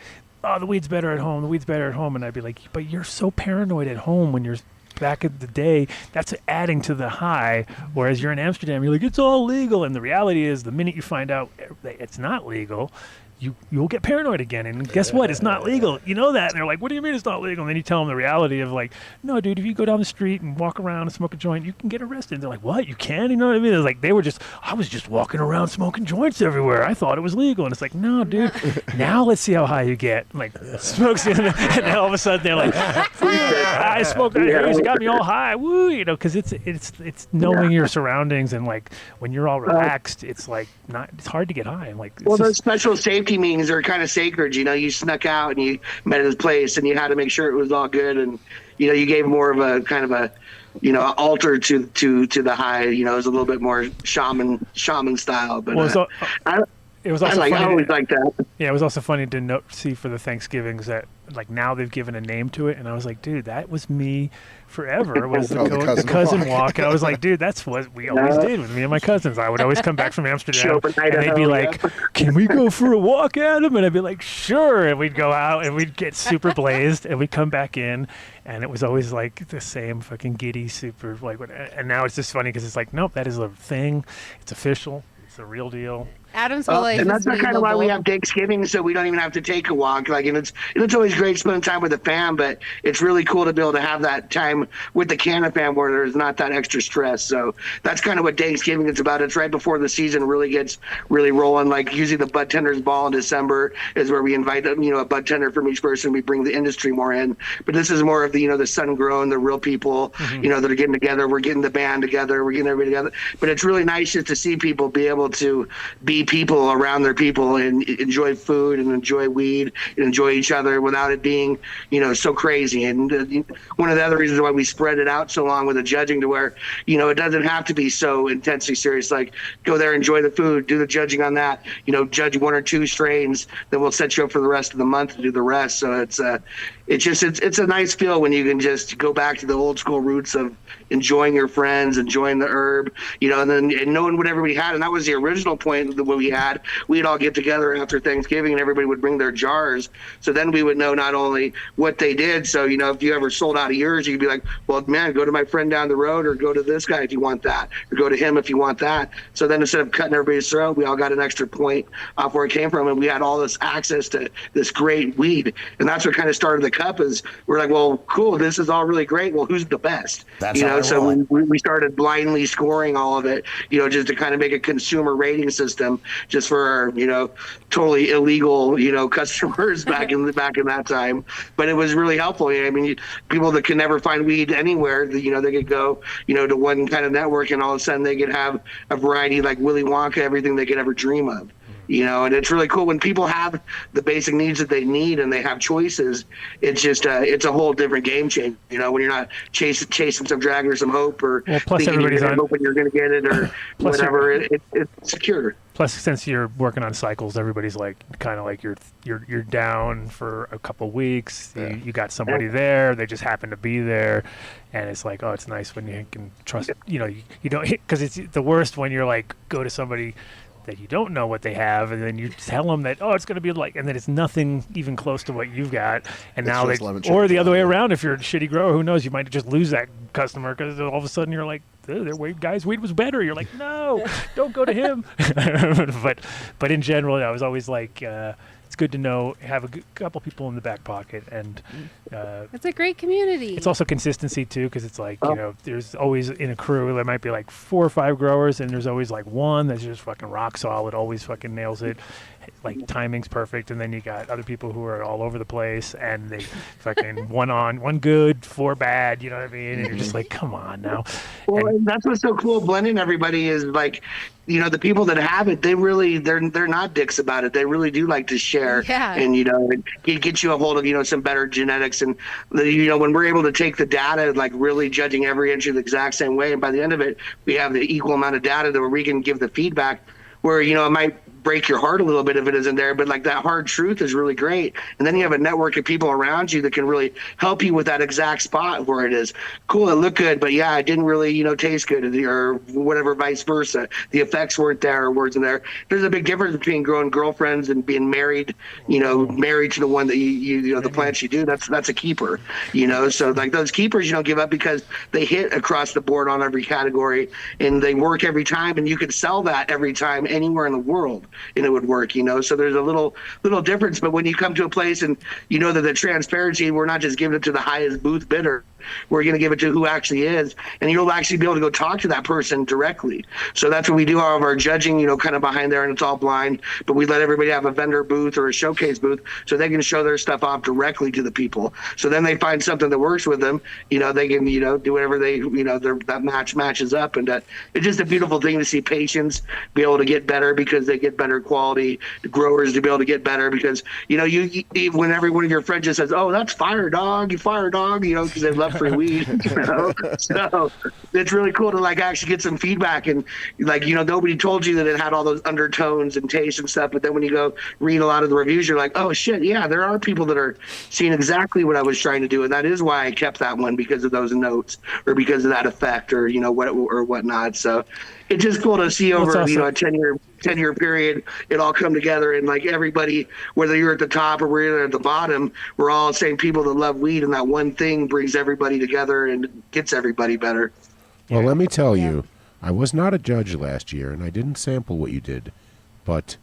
"Oh, the weed's better at home. The weed's better at home," and I'd be like, "But you're so paranoid at home when you're." Back in the day, that's adding to the high, whereas you're in Amsterdam, you're like, it's all legal, and the reality is, the minute you find out that it's not legal, you'll get paranoid again. And guess what? It's not legal. You know that. And they're like, what do you mean it's not legal? And then you tell them the reality of like, no, dude, if you go down the street and walk around and smoke a joint, you can get arrested. And they're like, what? You can? You know what I mean? It's like, I was just walking around smoking joints everywhere. I thought it was legal. And it's like, no, dude, now let's see how high you get. Like, smokes, and then all of a sudden they're like, I smoked that haze, it got me all high. Woo, you know, because it's knowing your surroundings, and like when you're all relaxed, it's like it's hard to get high. And like, those special safety meetings are kind of sacred. You know, you snuck out and you met at his place, and you had to make sure it was all good, and you know, you gave more of a kind of a, you know, altar to the high. You know, it was a little bit more shaman style. But it was also funny. I always like that. Yeah, it was also funny to see for the Thanksgivings that like now they've given a name to it, and I was like, dude, that was me forever. Was the cousin walk? And I was like, dude, that's what we always did with me and my cousins. I would always come back from Amsterdam, and they'd be like, "Can we go for a walk, Adam?" And I'd be like, "Sure." And we'd go out and we'd get super blazed, and we'd come back in, and it was always like the same fucking giddy, super like. And now it's just funny because it's like, nope, that is a thing. It's official. It's a real deal. Adam's whole life and that's is kind of why we have Thanksgiving, so we don't even have to take a walk. Like, and it's always great spending time with the fam, but it's really cool to be able to have that time with the Canna fam where there's not that extra stress. So that's kind of what Thanksgiving is about. It's right before the season really gets really rolling. Like usually the bud tenders ball in December is where we invite them, you know, a bud tender from each person. We bring the industry more in, but this is more of the, you know, the sun grown, the real people, you know, that are getting together. We're getting the band together. We're getting everybody together. But it's really nice just to see people be able to be people around their people and enjoy food and enjoy weed and enjoy each other without it being, you know, so crazy. And one of the other reasons why we spread it out so long with the judging to where, you know, it doesn't have to be so intensely serious. Like go there, enjoy the food, do the judging on that, you know, judge 1 or 2 strains, then we'll set you up for the rest of the month to do the rest. So it's a nice feel when you can just go back to the old school roots of enjoying your friends, enjoying the herb, you know, and knowing what everybody had. And that was the original point of what we had. We'd all get together after Thanksgiving and everybody would bring their jars. So then we would know not only what they did. So, you know, if you ever sold out of yours, you'd be like, well, man, go to my friend down the road or go to this guy if you want that, or go to him if you want that. So then instead of cutting everybody's throat, we all got an extra point off where it came from. And we had all this access to this great weed. And that's what kind of started the cup is we're like, well, cool, this is all really great. Well, who's the best? That's you know, so we started blindly scoring all of it, you know, just to kind of make a consumer rating system just for our, you know, totally illegal, you know, customers back in that time. But it was really helpful. I mean, people that can never find weed anywhere, you know, they could go, you know, to one kind of network and all of a sudden they could have a variety like Willy Wonka, everything they could ever dream of. You know, and it's really cool when people have the basic needs that they need and they have choices. It's just it's a whole different game change. You know, when you're not chasing some drag or some hope or plus thinking you're hoping you're going to get it or whatever. It's secure. Plus, since you're working on cycles, everybody's like kind of like you're down for a couple weeks. Yeah. You got somebody there. They just happen to be there, and it's like, oh, it's nice when you can trust. You know, you don't, because it's the worst when you're like go to somebody that you don't know what they have, and then you tell them that, oh, it's going to be like, and then it's nothing even close to what you've got, and now or the other way around. If you're a shitty grower, who knows? You might just lose that customer because all of a sudden you're like, their guy's weed was better. You're like, no, don't go to him. but in general, I was always like, it's good to know, have a couple people in the back pocket, and it's a great community. It's also consistency too, because it's like, you know, there's always in a crew there might be like 4 or 5 growers, and there's always like one that's just fucking rock solid, always fucking nails it, like timing's perfect, and then you got other people who are all over the place, and they fucking one good, 4 bad, you know what I mean? And you're just like, come on now. Well, and that's what's so cool. Blending everybody is like, you know, the people that have it, they're not dicks about it. They really do like to share, and you know, it gets you a hold of, you know, some better genetics, and you know, when we're able to take the data, like really judging every entry the exact same way, and by the end of it, we have the equal amount of data that where we can give the feedback. Where, you know, it might break your heart a little bit if it isn't there, but like that hard truth is really great. And then you have a network of people around you that can really help you with that exact spot where it is cool, it looked good, but yeah, it didn't really, you know, taste good, or whatever, vice versa. The effects weren't there or weren't there. There's a big difference between growing girlfriends and being married, you know, married to the one that you know, the plants you do. That's a keeper, you know. So like those keepers you don't give up because they hit across the board on every category and they work every time, and you could sell that every time anywhere in the world. and it would work, So there's a little difference. But when you come to a place and you know that the transparency, we're not just giving it to the highest booth bidder. We're going to give it to who actually is, and you'll actually be able to go talk to that person directly. So that's what we do all of our judging, kind of behind there, and it's all blind. But we let everybody have a vendor booth or a showcase booth so they can show their stuff off directly to the people. So then they find something that works with them. They can, do whatever they, that matches up. And it's just a beautiful thing to see patients be able to get better because they get better quality. The growers to be able to get better because, you when every one of your friends just says, "Oh, that's fire dog, because they love free weed. So it's really cool to actually get some feedback and nobody told you that it had all those undertones and taste and stuff. But then when you go read a lot of the reviews, you're like, oh shit, yeah, there are people that are seeing exactly what I was trying to do, and that is why I kept that one because of those notes or because of that effect or what or whatnot. So it's just cool to see over a 10-year period it all come together and everybody, whether you're at the top or we're at the bottom, we're all the same people that love weed, and that one thing brings everybody together and gets everybody better. Well, let me tell you, I was not a judge last year and I didn't sample what you did, but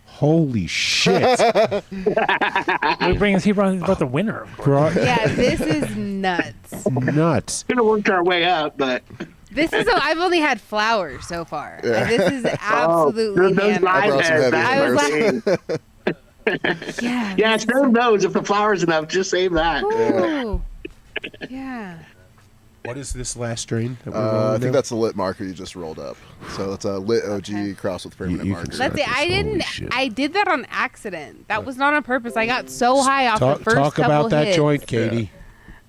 holy shit. He brought the winner, of course. Yeah, this is nuts. Nuts. We're gonna work our way up, but this is I've only had flowers so far. Yeah. This is absolutely yeah, save those if the flower's enough. Just save that. Ooh. Yeah. What is this last strain? I think that's the lit marker you just rolled up. So it's a lit OG crossed with permanent marker. Let's see. I did that on accident. That was not on purpose. I got so high off the first talk couple about that hits joint, Katie.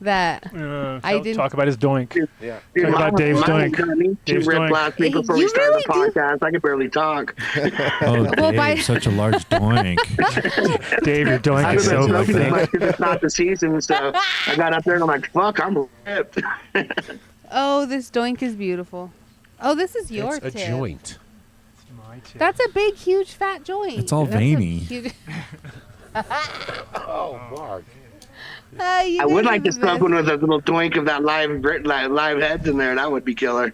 That I didn't talk about his doink. Yeah. Talk about Dave's doink. Dave's doink. Last week before we started the podcast, I could barely talk. Oh, Dave, such a large doink. Dave, your doink is so big. It's not the season, so I got up there and I'm like, fuck, I'm ripped. Oh, this doink is beautiful. Oh, this is your tip. It's a joint. It's my tip. That's a big, huge, fat joint. It's all veiny. Oh, Mark. I would like to smoke one with a little doink of that live heads in there. That would be killer.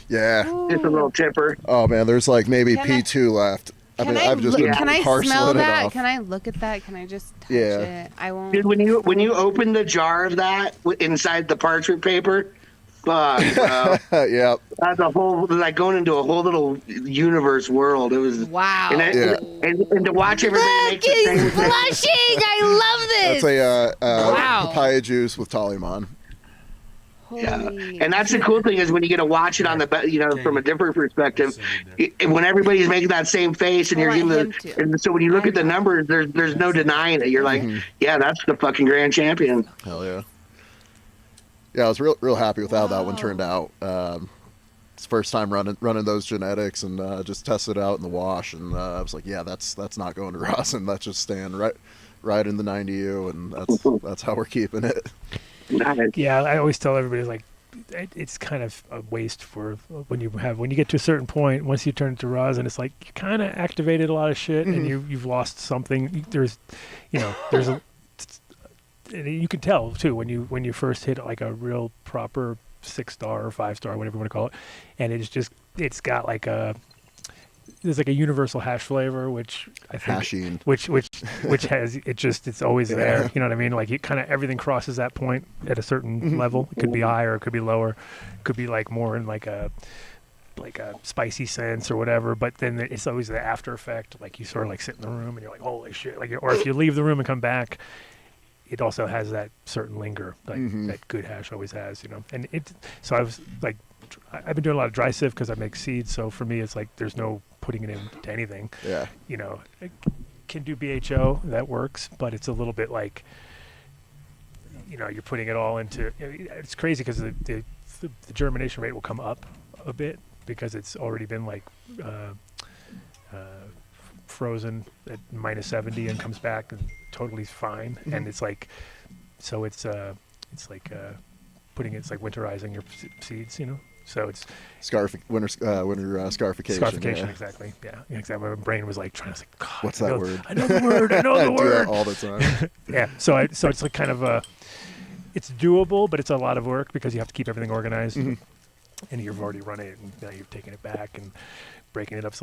Yeah. Just a little tipper. Oh, man, there's maybe P2 left. I've just can I smell that? Can I look at that? Can I just touch it? I won't. Dude, when you open the jar of that inside the parchment paper, fuck, bro. Yeah. That's a whole, going into a whole little universe world. It was wow. And to watch everybody make the same blushing. I love this. That's a papaya juice with Taliman. Yeah, and that's the cool thing is when you get to watch it on the from a different perspective, when everybody's making that same face and you're giving and so when you look at the numbers, there's no denying it. You're like, yeah, that's the fucking grand champion. Hell yeah. Yeah, I was real happy with how that one turned out. It's the first time running those genetics and just tested it out in the wash, and I was like, yeah, that's not going to rosin. That's just staying right in the 90U, and that's how we're keeping it. Yeah, I always tell everybody it's kind of a waste for when you get to a certain point. Once you turn it to rosin, it's like you kind of activated a lot of shit, and you've lost something. There's a you can tell too when you first hit a real proper 6-star or 5-star, whatever you want to call it, and it's got there's a universal hash flavor, which I think which has it's always there. You know what I mean? It kind of everything crosses that point at a certain level. It could be higher, it could be lower, it could be more in a spicy sense or whatever. But then it's always the after effect. You sort of sit in the room and you're like, holy shit! Or if you leave the room and come back, it also has that certain linger that good hash always has. And so I was I've been doing a lot of dry sieve because I make seeds. So for me, it's there's no putting it into anything. Yeah. It can do BHO, that works, but it's a little bit you're putting it all into. It's crazy because the germination rate will come up a bit because it's already been frozen at -70 and comes back and totally fine. And it's putting it's winterizing your seeds, So it's winter scarification. Scarification, exactly. Yeah, exactly. My brain was trying to say, God, what's that word? I know the word. I know the word. Do that all the time. Yeah. So it's kind of it's doable, but it's a lot of work because you have to keep everything organized. and you've already run it, and now you've taken it back and breaking it up.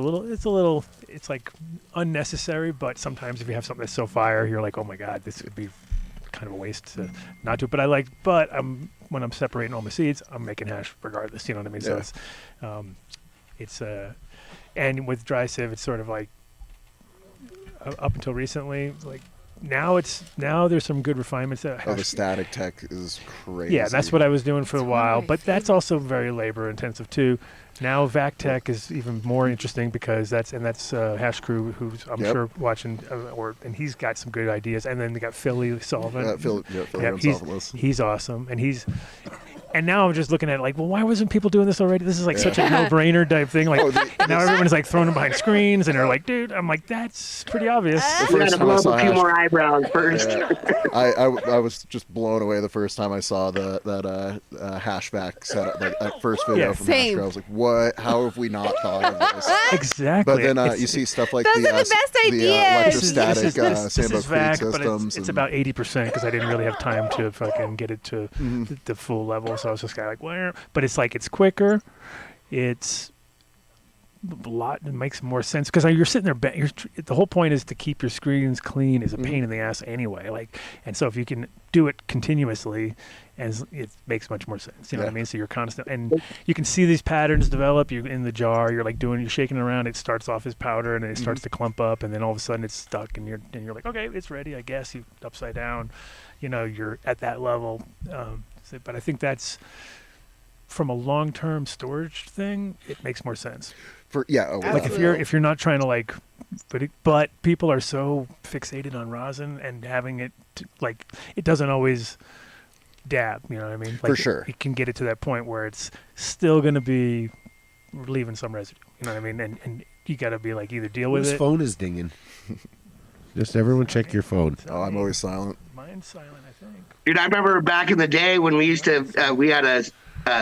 It's like unnecessary, but sometimes if you have something that's so fire, you're like, oh my God, this would be kind of a waste to not do it. But when I'm separating all my seeds, I'm making hash regardless. You know what I mean? Yeah. So it's and with dry sieve, it's sort of like up until recently, like now there's some good refinements. The static tech is crazy. Yeah, that's what I was doing for a while, but that's also very labor intensive too. Now Vac Tech is even more interesting because that's Hash Crew, who's I'm sure watching, and he's got some good ideas. And then they got Philly Solvent. He's awesome, and now I'm just looking at it like, well, why wasn't people doing this already? This is like such a no-brainer type thing. Like now everyone's like throwing them behind screens, and they're like, dude, I'm like, that's pretty obvious. We gotta blow up a few more eyebrows first. I was just blown away the first time I saw that hash vac setup, like that first video from Hash Crew. I was like, what? How have we not thought of this? Exactly. But then you see stuff like those are the best ideas. Electrostatic Sambo Vac, systems. It's about 80% because I didn't really have time to fucking get it to the full level. So I was just kind of like, where? But it's like it's quicker. It's a lot. It makes more sense because you're sitting there. The whole point is to keep your screens clean. Is a pain in the ass anyway. Like, and so if you can do it continuously, and it makes much more sense. You know what I mean? So you're constant, and you can see these patterns develop. You're in the jar. You're like you're shaking it around. It starts off as powder, and then it starts to clump up, and then all of a sudden it's stuck, and you're like, okay, it's ready. I guess you upside down. You know, you're at that level. But I think that's from a long-term storage thing. It makes more sense. Like if you're not trying to like, but people are so fixated on rosin and having it it doesn't always dab. You know what I mean? Like For sure, it can get it to that point where it's still going to be leaving some residue. You know what I mean? And you got to be like either deal with it. Whose phone is dinging? Just everyone check your phone. Oh, I'm always silent. Mine's silent, I think. Dude, I remember back in the day when we used to, we had a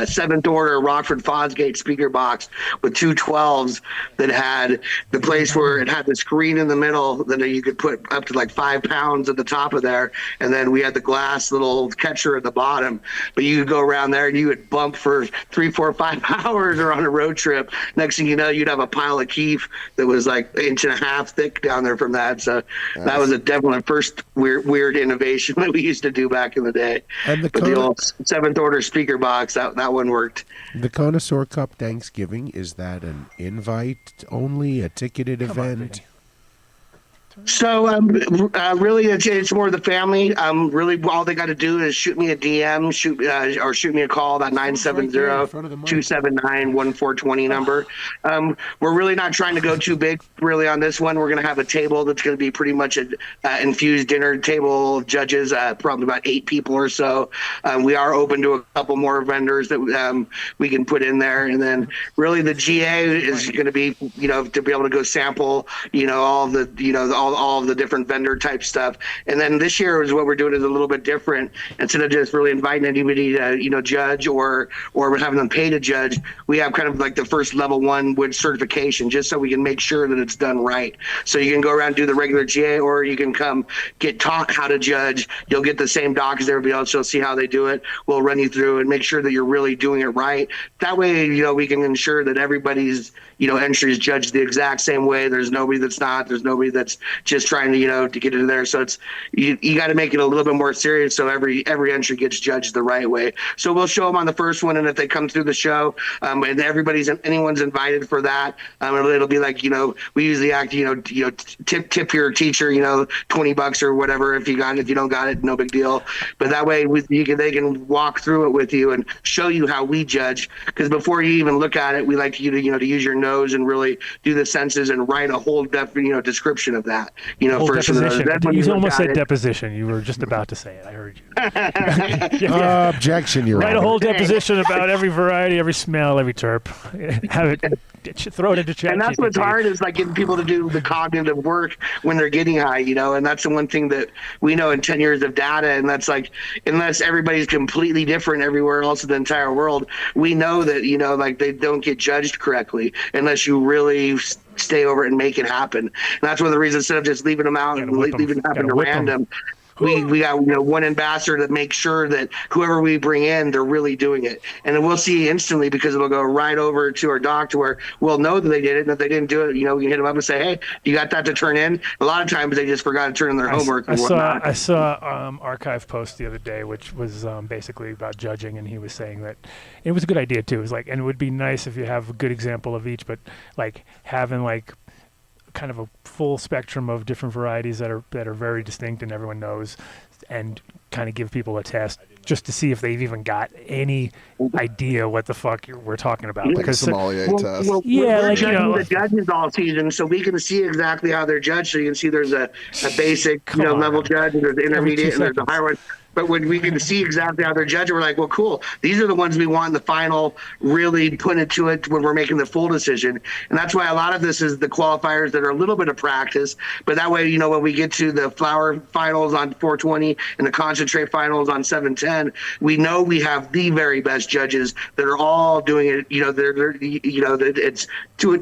seventh order Rockford Fosgate speaker box with two 12s that had the place where it had the screen in the middle that you could put up to like 5 pounds at the top of there. And then we had the glass little catcher at the bottom. But you could go around there and you would bump for 3, 4, 5 hours or on a road trip. Next thing you know, you'd have a pile of keef that was like 1.5 inches thick down there from that. So that was a definite first weird innovation that we used to do back in the day. And the old seventh order speaker box, that one worked. The Connoisseur Cup Thanksgiving, is that an invite only, a ticketed event? So really, it's more the family. Really, all they got to do is shoot me a DM, shoot me a call, that 970-279-1420 number. We're really not trying to go too big, really, on this one. We're going to have a table that's going to be pretty much an infused dinner table of judges, probably about 8 people or so. We are open to a couple more vendors that we can put in there, and then really the GA is going to be, to be able to go sample, all the, all of the different vendor type stuff. And then this year is what we're doing is a little bit different. Instead of just really inviting anybody to, judge or having them pay to judge, we have kind of like the first level 1 with certification, just so we can make sure that it's done right. So you can go around and do the regular GA, or you can come get taught how to judge. You'll get the same doc as everybody else. You'll see how they do it. We'll run you through and make sure that you're really doing it right. That way, we can ensure that everybody's, entry is judged the exact same way. There's nobody that's not. There's nobody that's just trying to, to get into there. So it's you got to make it a little bit more serious. So every entry gets judged the right way. So we'll show them on the first one, and if they come through the show, and anyone's invited for that, it'll be like we usually act tip your teacher $20 or whatever if you got it. If you don't got it, no big deal. But that way they can walk through it with you and show you how we judge. Because before you even look at it, we like you to use your nose and really do the senses and write a whole description of that. First you almost said deposition. You were just about to say it. I heard you. Objection, Your Write Honor. a whole deposition about every variety, every smell, every terp. Have it. Throw it into chat. And that's what's hard is like getting people to do the cognitive work when they're getting high, and that's the one thing that we know in 10 years of data. And that's like, unless everybody's completely different everywhere else in the entire world, we know that, like they don't get judged correctly unless you really stay over it and make it happen. And that's one of the reasons, instead of just leaving them out and leaving it happen to random, we got one ambassador that makes sure that whoever we bring in, they're really doing it, and then we'll see instantly because it'll go right over to our doctor where we'll know that they did it, and if they didn't do it, we can hit them up and say, hey, you got that to turn in. A lot of times they just forgot to turn in their homework. I saw archive post the other day, which was basically about judging, and he was saying that it was a good idea too. It was like, and it would be nice if you have a good example of each, but like having like kind of a full spectrum of different varieties that are very distinct and everyone knows, and kind of give people a test just to see if they've even got any idea what the fuck we're talking about. Like because a sommelier test. We're judging the judges all season, so we can see exactly how they're judged. So you can see there's a basic level judge, and there's an intermediate, and there's a higher one. But when we can see exactly how they're judged, we're like, well, cool. These are the ones we want in the final, really put into it when we're making the full decision. And that's why a lot of this is the qualifiers that are a little bit of practice. But that way, when we get to the flower finals on 420 and the concentrate finals on 710, we know we have the very best judges that are all doing it. It's to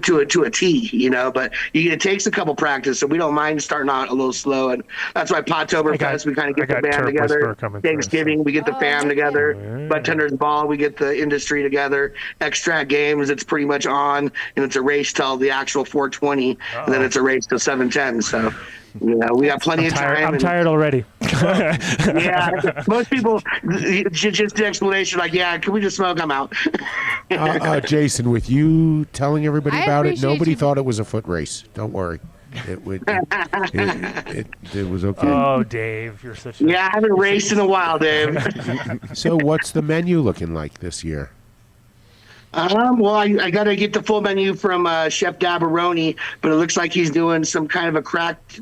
a T. But it takes a couple practice, so we don't mind starting out a little slow. And that's why Pottoberfest, we kind of get the band together. Thanksgiving, we get the fam together. Budtender's Ball, we get the industry together. Extract Games, it's pretty much on, and it's a race till the actual 420, and then it's a race till 710. So, we got plenty of time. I'm tired already. Yeah, most people just the explanation like, yeah, can we just smoke? I'm out. Jayson, with you telling everybody about it, nobody thought it was a foot race. Don't worry. It was okay. Oh, Dave, you're such a... Yeah, I haven't raced in a while, Dave. So what's the menu looking like this year? Well, I got to get the full menu from Chef Dabaroni, but it looks like he's doing some kind of a cracked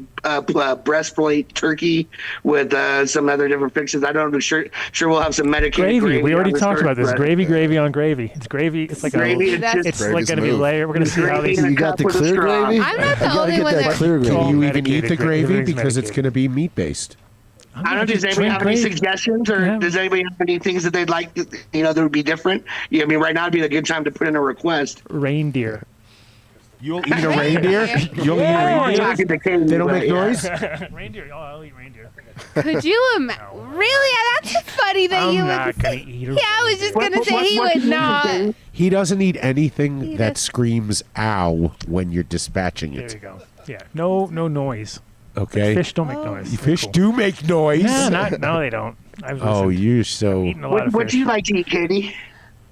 breastplate turkey with some other different fixes. I don't know. Sure we'll have some medicated gravy. We already talked about this. Gravy on gravy. It's gravy. It's like gravy. It's like going to be layered. We're going to see how these... You got the clear gravy? I'm not the only one that... Can you even eat the gravy? Because it's going to be meat-based. I don't know. Does anybody have any suggestions, or does anybody have any things that they'd like, that would be different? Yeah, I mean, right now would be a good time to put in a request. Really? You'll eat a reindeer? You'll eat a reindeer? They don't make noise? Reindeer. Oh, I'll eat reindeer. Could you imagine? Really? That's funny that you would. I'm not gonna eat a Yeah, I was just gonna say he would not. He doesn't eat anything that screams "ow" when you're dispatching it. There you go. Yeah. No noise. Okay. Fish don't make noise. Fish do make noise. No, they don't. You're so. What do you like to eat, Katie?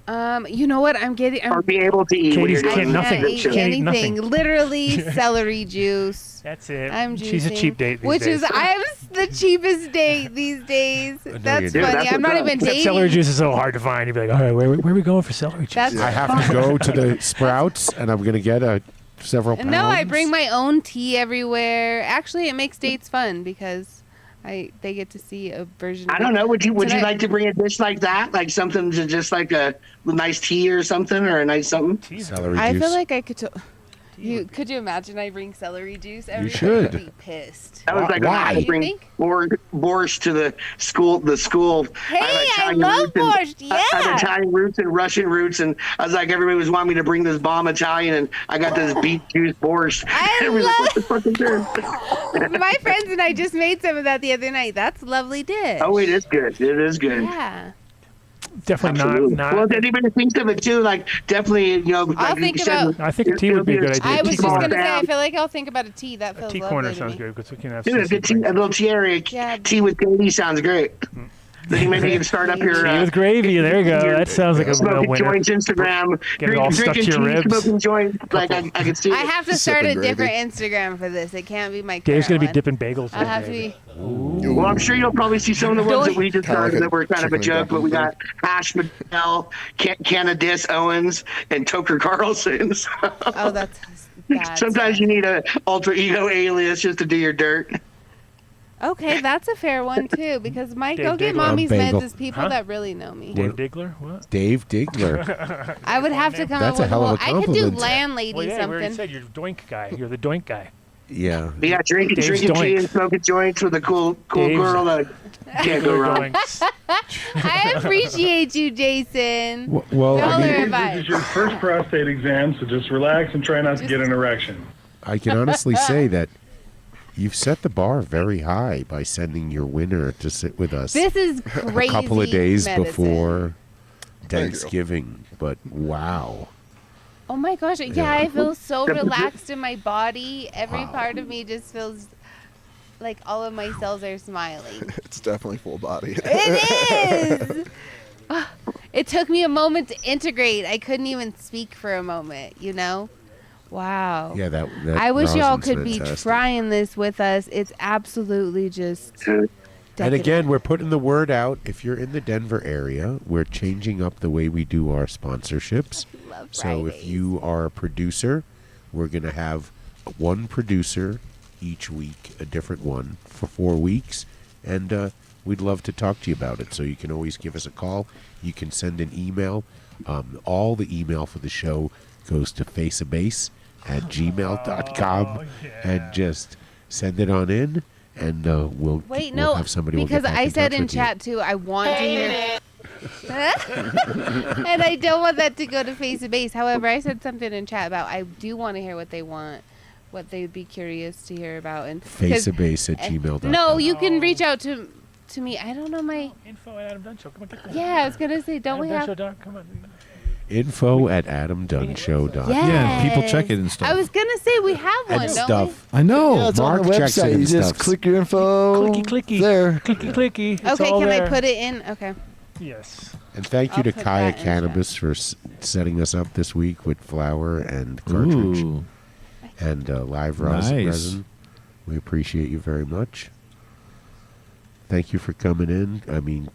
You know what? Or be able to eat. Katie's I can't can't eat anything. Nothing. Literally celery juice. That's it. I'm juicing. She's a cheap date these Which days. I'm the cheapest date these days. That's you're funny. not. I'm not even dating. Celery juice is so hard to find. You'd be like, all right, where are we going for celery juice? I have to go to the Sprouts, and I'm gonna get several pounds. No, I bring my own tea everywhere. Actually, it makes dates fun because they get to see a version. I don't know. Would you like to bring a dish like that, like something just like a nice tea or something, or a nice something? Celery juice. I feel like I could. Could you imagine I bring celery juice? You should. I'd be pissed. That was like Why? I bring borscht to the school. Hey, I love borscht. Yeah. I have Italian roots and Russian roots, and I was like, everybody was wanting me to bring this bomb Italian, and I got this beet juice borscht. What the fuck is this? My friends and I just made some of that the other night. That's a lovely dish. Oh, it is good. It is good. Yeah. Definitely not. Well, if anybody thinks of it too, like definitely, I'll think about. I think a tea would be a good idea. I was tea just corner. gonna say, I feel like I'll think about a tea. That feels Tea lovely corner to sounds me. good because we can have. Dude, a little tea area. Tea with Katie sounds great. Then maybe you can start up your tea with gravy. There you go. That sounds like a real smoking winner. joints Instagram. Get it all stuck to your ribs. Smoking joints. Like I can see. I have to start a different Instagram for this. It can't be my. Dave's gonna be one. dipping bagels. I'll have to be. Well, I'm sure you'll probably see some of the ones that we just started that were kind of a joke, but we got Ash Michelle, Candice Owens, and Tucker Carlson. Oh, that's. Sometimes you need a alter ego alias just to do your dirt. Okay, that's a fair one too, because my Dave Go Get Diggler. Mommy's Bagel. Meds is people that really know me. Dave Diggler? What? Dave Diggler. I would have to come That's up a with hell of a I could do compliment. landlady Well, yeah, we already something. said you're the doink guy. You're the doink guy. Yeah. Yeah, drinking Dave's tea doink. and smoking joints with a cool Dave's- girl. Can't go wrong. Doinks. I appreciate you, Jayson. Well, No I other mean, advice. This is your first prostate exam, so just relax and try not to get an erection. I can honestly say that You've set the bar very high by sending your winner to sit with us. This is crazy. A couple of days medicine. before Thanksgiving, but wow. Oh my gosh! Yeah, I feel so relaxed in my body. Every part of me just feels like all of my cells are smiling. It's definitely full body. It is. It took me a moment to integrate. I couldn't even speak for a moment. You know. Wow. Yeah, that I wish y'all could fantastic. be trying this with us. It's absolutely just decadent. And again, we're putting the word out. If you're in the Denver area, we're changing up the way we do our sponsorships. So if you are a producer, we're going to have one producer each week, a different one for 4 weeks. And we'd love to talk to you about it. So you can always give us a call. You can send an email. All the email for the show goes to faceabase@gmail.com and just send it on in. And we'll have somebody. Because I said in chat too, I want to hear. And I don't want that to go to Face of Base. However, I said something in chat about I do want to hear what they want, what they'd be curious to hear about. And faceabase@gmail.com. No, you can reach out to me. I don't know my info at Adam Dunn Show. Come on, get that. Yeah, I was gonna say, don't we have? Come on. info@adamdunnshow.com. Yes. Yeah, people check it and stuff. I was gonna say we have one, And don't stuff. I know. Yeah, it's Mark on the checks it website. and You just stuff. click your info. Clicky. There. Clicky. It's Okay, all can there. I put it in? Okay. Yes. And thank you I'll to put Kaya that in Cannabis for setting us up this week with flour and cartridge Ooh. and live Nice. resin. We appreciate you very much. Thank you for coming in. I mean,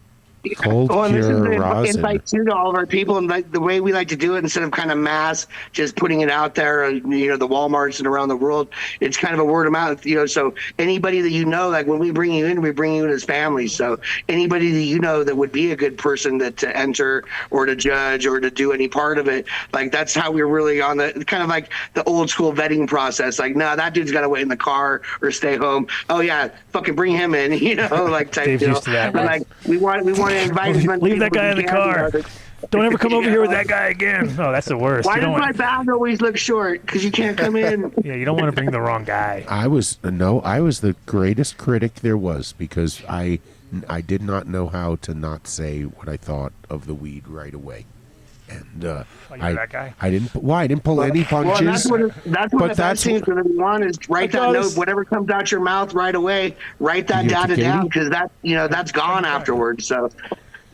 cold Well, and this is cure the rosin. invite too to all of our people, and like the way we like to do it, instead of kind of mass, just putting it out there, the Walmarts and around the world, it's kind of a word of mouth, so anybody that like when we bring you in as family. So anybody that that would be a good person to enter or to judge or to do any part of it, like that's how we're really on the kind of like the old school vetting process. Like, no, that dude's got to wait in the car or stay home. Oh yeah, fucking bring him in, like type Dave's deal. used to that, But, right? like we want to invite as many Leave that people guy as in we the can, car. Don't ever come over here with that guy again. Oh, that's the worst. Why You does don't my want, bag always look short? Because you can't come in. yeah, you don't want to bring the wrong guy. I was the greatest critic there was because I did not know how to not say what I thought of the weed right away. And you're that guy? I didn't pull any punches. Well, that's what the best thing that we want is write that note. Whatever comes out your mouth right away, write that data down because that's gone afterwards. So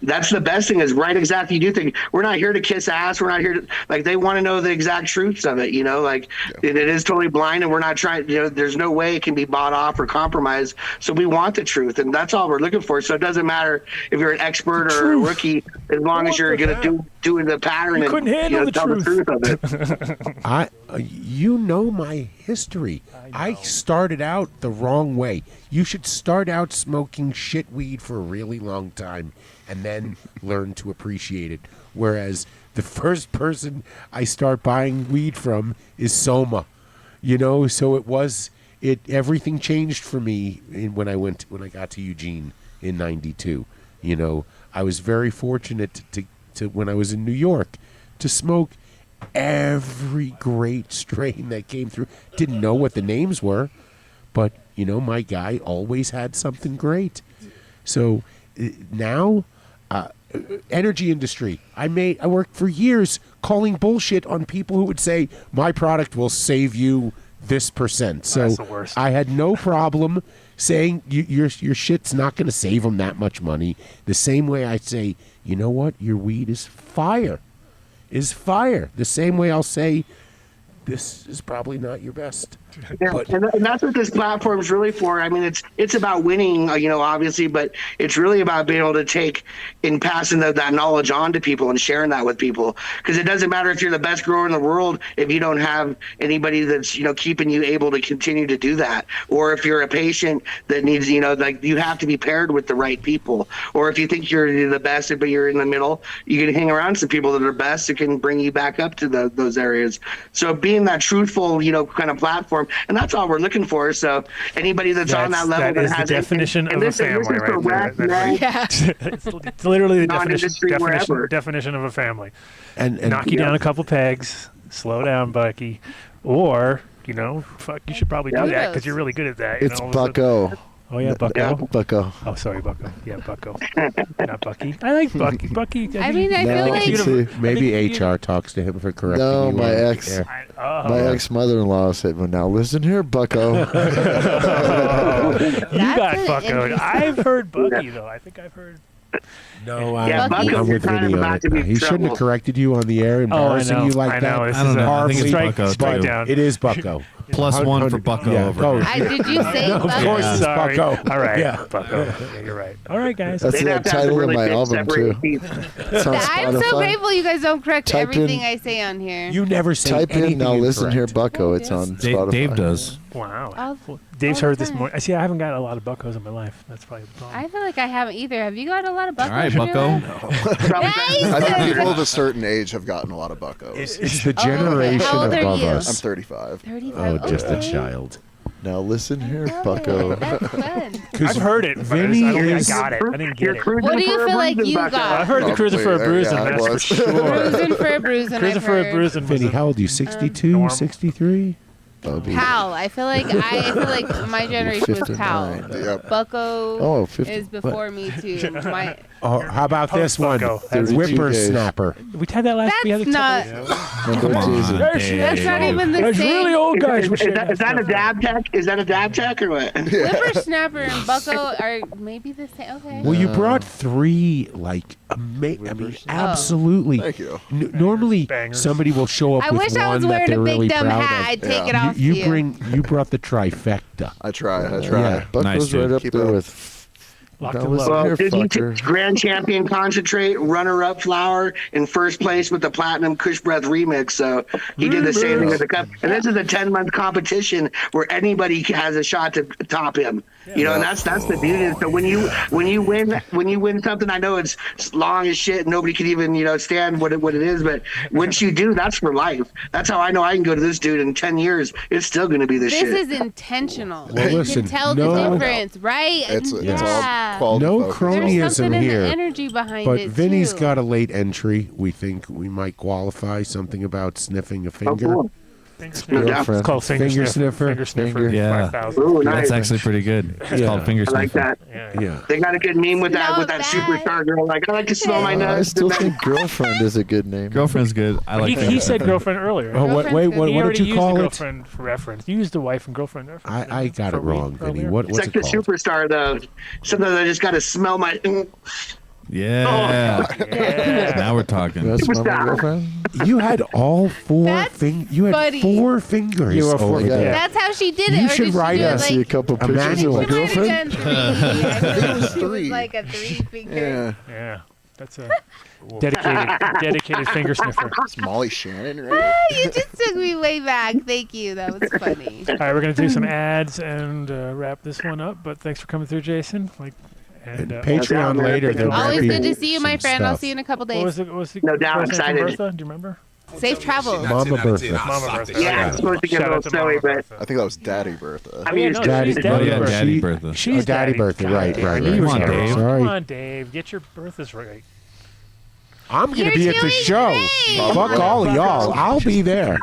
that's the best thing is write exactly. You do think we're not here to kiss ass. We're not here to they want to know the exact truths of it. It is totally blind, and we're not trying. There's no way it can be bought off or compromised. So we want the truth, and that's all we're looking for. So it doesn't matter if you're an expert or a rookie, as long as you're going to do the pattern and tell the truth of it. You know my history. I started out the wrong way. You should start out smoking shit weed for a really long time and then learn to appreciate it. Whereas the first person I start buying weed from is Soma. So everything changed for me when I got to Eugene in '92. I was very fortunate to when I was in New York to smoke every great strain that came through. Didn't know what the names were, but my guy always had something great. So now, energy industry. I worked for years calling bullshit on people who would say my product will save you this %. So that's the worst. I had no problem saying your shit's not going to save them that much money. The same way I say, you know what, your weed is fire. The same way I'll say this is probably not your best. Yeah, and that's what this platform is really for. I mean, it's about winning, obviously, but it's really about being able to take and passing that knowledge on to people and sharing that with people. Because it doesn't matter if you're the best grower in the world if you don't have anybody that's keeping you able to continue to do that. Or if you're a patient that needs, you have to be paired with the right people. Or if you think you're the best but you're in the middle, you can hang around some people that are best that can bring you back up to those areas. So being that truthful, kind of platform. And that's all we're looking for. So anybody that's on that level that is has the definition of a family, right there. Yeah. It's literally the Non-industry, definition of a family. And knock you down a couple pegs, slow down, Bucky, or you know, fuck, you should probably do that because you're really good at that. It's Bucko. Oh yeah, Bucko. Yeah, Bucko. Oh, sorry, Bucko. Yeah, Bucko. Not Bucky. I like Bucky. Bucky. I mean, I feel like maybe HR talks to him for correcting no, you. my ex mother-in-law said, "Well, now listen here, Bucko." You got Bucko. I've heard Bucky though. I think I've heard. No, I'm with Vinny on it. He shouldn't have corrected you on the air, embarrassing you like that. I don't know. I think it's Bucko. Strike down. It is Bucko. +1 for Bucko over. Did you say no, Bucko? Of course it's Sorry. Bucko. All right, Yeah. Bucko. Yeah, you're right. All right, guys. That's the title of my album too. It's on I'm so Spotify. grateful you guys don't correct Type everything in- I say on here. You never say Type anything in now. Listen here, incorrect. Bucko. It's on Spotify. Dave does. Wow. Dave's heard this morning. I see. I haven't got a lot of Buckos in my life. That's probably the problem. I feel like I haven't either. Have you got a lot of Buckos? All right, in your Bucko. life? I think people of a certain age have gotten a lot of Buckos. It's the generation How old are above you? I'm us. 35. 35. Oh, just a okay. child. Now listen here, Okay, Bucko. That's fun. I've heard it. But Vinny I don't think is- I got it. I didn't get it. What do you feel like you I've got? heard the cruising for a bruising. Yeah, I That's for was. sure. Cruising for a bruising. Cruising I've for a heard. bruising. Vinny, how old are you? 62, normal. 63? Pal. I feel like my generation was Pal. 59. Yep. Bucko Oh, 50. is before me too. My Oh, how about this one? Post-Bucko. The whippersnapper. We had that last. We had that's it not. Come on, That's not Dave. even the There's same. really old guys. Is that a dab tech? Is that a dab tech or what? Whippersnapper and Bucko are maybe the same. Okay. Well, you brought three, like, I mean, absolutely. Thank you. Normally, Bangers. somebody will show up I with wish I one was that wearing they're a big really dumb proud hat. of. I'd take it off You brought the trifecta. I try. Yeah. Bucko's Nice, right dude. up Keep there it up. with. Locked Now and listen loaded. here, Did you fucker. take Grand Champion Concentrate, runner-up flower, in first place with the Platinum Kush Breath remix. So he did the same thing with the cup. And this is a 10-month competition where anybody has a shot to top him. You know, and that's the beauty. So when you win something, I know it's long as shit. Nobody can even stand what it is. But once you do, that's for life. That's how I know I can go to this dude in 10 years. It's still going to be the This shit. is intentional. Well, you listen, can tell no- the difference, right? It's yeah. all quality. No focus. crony- There's something cronyism in here, the energy behind But it Vinny's too. got a late entry. We think we might qualify something about sniffing a Oh, finger. cool. Finger sniffer. It's called Finger sniffer. Finger sniffer. Yeah. 5,000. Ooh, nice. That's actually pretty good. It's Yeah. called finger I like sniffer. that. Yeah. Yeah. They got a good meme with that Not bad. superstar girl. Like, I like to smell my I nose. still think girlfriend is a good name. Girlfriend's good. I like He said finger girlfriend earlier. Oh, Girlfriend's wait, good. what He did already you used call the it? girlfriend for reference. You used the wife and girlfriend reference. I got it wrong, Vinny. earlier. What's It's like it the called? superstar, though. Sometimes I just got to smell my. Yeah. Yeah. Now we're talking. That's my Superstar. girlfriend. You had all four That's fingers. You had funny. 4 fingers. You were four- over there. yeah. That's how she did it. You or should did she write do it us like, See a couple pictures of manual. my She might have girlfriend. done 3. I think it was Three. like a 3-finger. Yeah. Yeah. That's a dedicated finger sniffer. It's Molly Shannon, right? You just took me way back. Thank you. That was funny. All right, we're gonna do some ads and wrap this one up. But thanks for coming through, Jason. And Patreon later. There might Always be good to see you, my some friend. I'll stuff. see you in a couple what was days. the No doubt, first name from excited. Bertha? Do you remember? Safe travels. Mama Bertha. Mama Bertha. Yeah, it's supposed to get a Shout little out to silly, Mama but Bertha. I think that was Daddy Bertha. I mean, it's no, Daddy, she's Oh, yeah, Bertha. Daddy She- Bertha. She's Daddy Bertha, God right, damn, right, I knew you right. were Come on, wrong. Dave. Sorry. Come on, Dave. Get your Berthas right. I'm going to You're be at the doing show. great. Fuck all of y'all. I'll be there.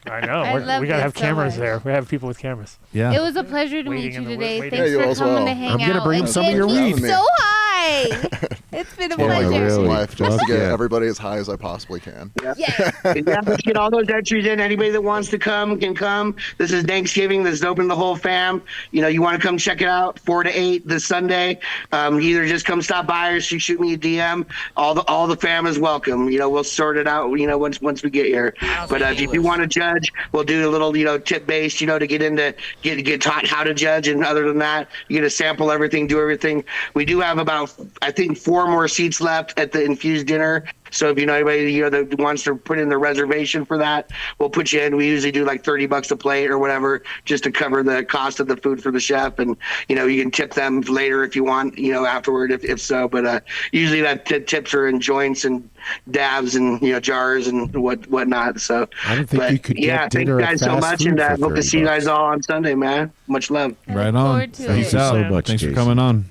I know. I love We gotta have this so cameras much. there. We have people with cameras. Yeah. It was a pleasure to Waiting meet in you the today. waiting. Thanks Yeah, you for as coming well. to hang I'm out. gonna bring and some of your getting weed. me so high. It's been a Yeah, pleasure. really. life just to Fuck get yeah. everybody as high as I possibly can. Yeah. yeah, let's get all those entries in. Anybody that wants to come can come. This is Thanksgiving. This is open to the whole fam. You want to come check it out 4 to 8 this Sunday. Either just come stop by or shoot me a DM. All the fam is welcome. We'll sort it out. Once we get here. But if you want to judge, we'll do a little tip based. To get taught how to judge. And other than that, you get to sample everything, do everything. We do have about I think 4 more seats left at the infused dinner. So if anybody that wants to put in the reservation for that, we'll put you in. We usually do like $30 a plate or whatever, just to cover the cost of the food for the chef, and you can tip them later if you want, afterward if so. But usually that tips are in joints and dabs and jars and whatnot. So I don't think you could get thank dinner you at guys so fast much, food and for hope to see you $30. guys all on Sunday, man. Much love. Right look on. forward to Peace it. out. so much, Thanks for Jason. coming on.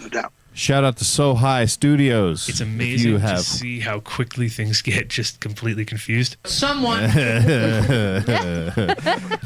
No doubt. Shout out to So High Studios. It's If amazing you to have see how quickly things get just completely confused. If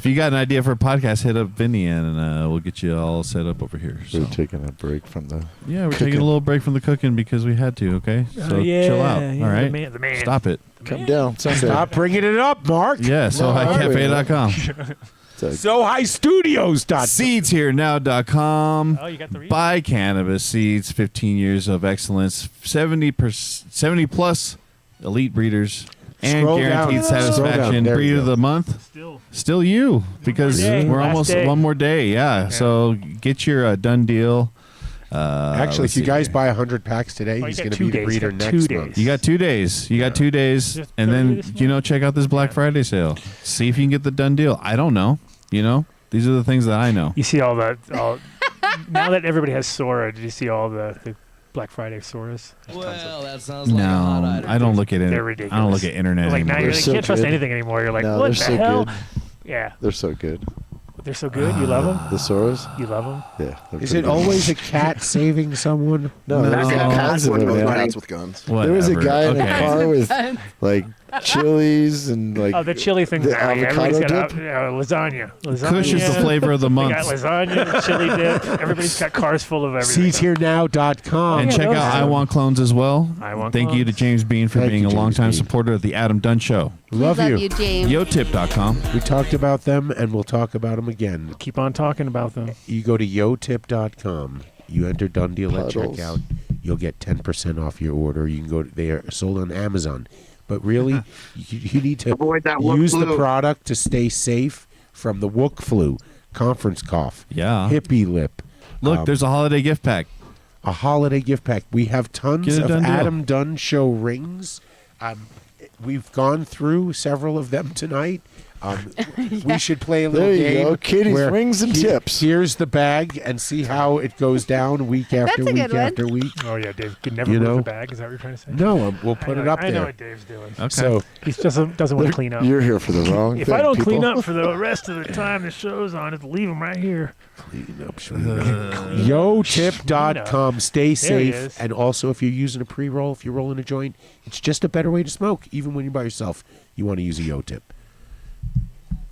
you got an idea for a podcast, hit up Vinny and we'll get you all set up over here. We're So. taking a break from the. Yeah, we're cooking. taking a little break from the cooking because we had to. Okay, so chill out. All right, The man. stop it. Come down. Sunday. Stop bringing it up, Mark. Yeah, SoHighCafe.com. SoHighStudios.com. SeedsHereNow.com. Oh, you got the read? Buy cannabis seeds. 15 years of excellence. 70 plus elite breeders. And Scroll guaranteed down. Scroll satisfaction. down. There you Breed go. of the month. Still you, because more day. we're Last almost day. one more day. Yeah. So get your done deal. Actually, let's if you see guys here. buy 100 packs today, you he's got going to 2 be the days. breeder You got 2 next days. month. You got 2 days. You got 2 days, Just and early then this morning. check out this Black Friday sale. See if you can get the done deal. I don't know. These are the things that I know. You see all now that everybody has Sora, did you see all the Black Friday Soras? Well, that sounds like a hot No, item. I don't look at it. They're I ridiculous. don't look at internet Like now anymore. you so can't trust good. anything anymore. You're like, No, what they're the so hell? good. Yeah, They're so good. they're so good. You love them. The Soras? You love them. Yeah. they're Is pretty it good. always a cat saving someone? No, there's No. all kinds of One it, of those man. cats with guns. There was a Whatever. guy in a Okay. car with like chilies and like Oh, the chili things. the now. Yeah, everybody's avocado got dip? lasagna. Kush is the flavor of the They month. got lasagna, chili dip. Everybody's got cars full of everything. SeedsHereNow.com. And yeah, check those out are- I Want Clones as well. I Want Thank you to Clones. James Bean for Thank being you, a James longtime Bean. supporter of the Adam Dunn Show. Love you. James. YoTip.com. We talked about them, and we'll talk about them again. Keep on talking about them. You go to yotip.com. You enter Done Deal at Puddles. checkout. You'll get 10% off your order. You can go. They are sold on Amazon. But really, you need to Avoid that wook use the flu. product to stay safe from the wook flu, conference cough, Yeah. hippie lip. Look, there's a holiday gift pack. A holiday gift pack. We have tons Get a of Done Deal. Adam Dunn Show rings. We've gone through several of them tonight. We should play a little There you game. go. Katie's where rings and tips. Here's the bag, and see how it goes down week after That's a week good one. after week. Oh yeah, Dave could never You move know? the bag. Is that what you're trying to say? No, we'll put I it know- up I know there. what Dave's doing. Okay. So He doesn't want to clean up. You're here for the wrong If thing, I don't people. clean up for the rest of the time the show's on, just leave them right here. YoTip.com. Stay There he safe. is. And also, if you're using a pre-roll, if you're rolling a joint, it's just a better way to smoke. Even when you're by yourself, you want to use a YoTip.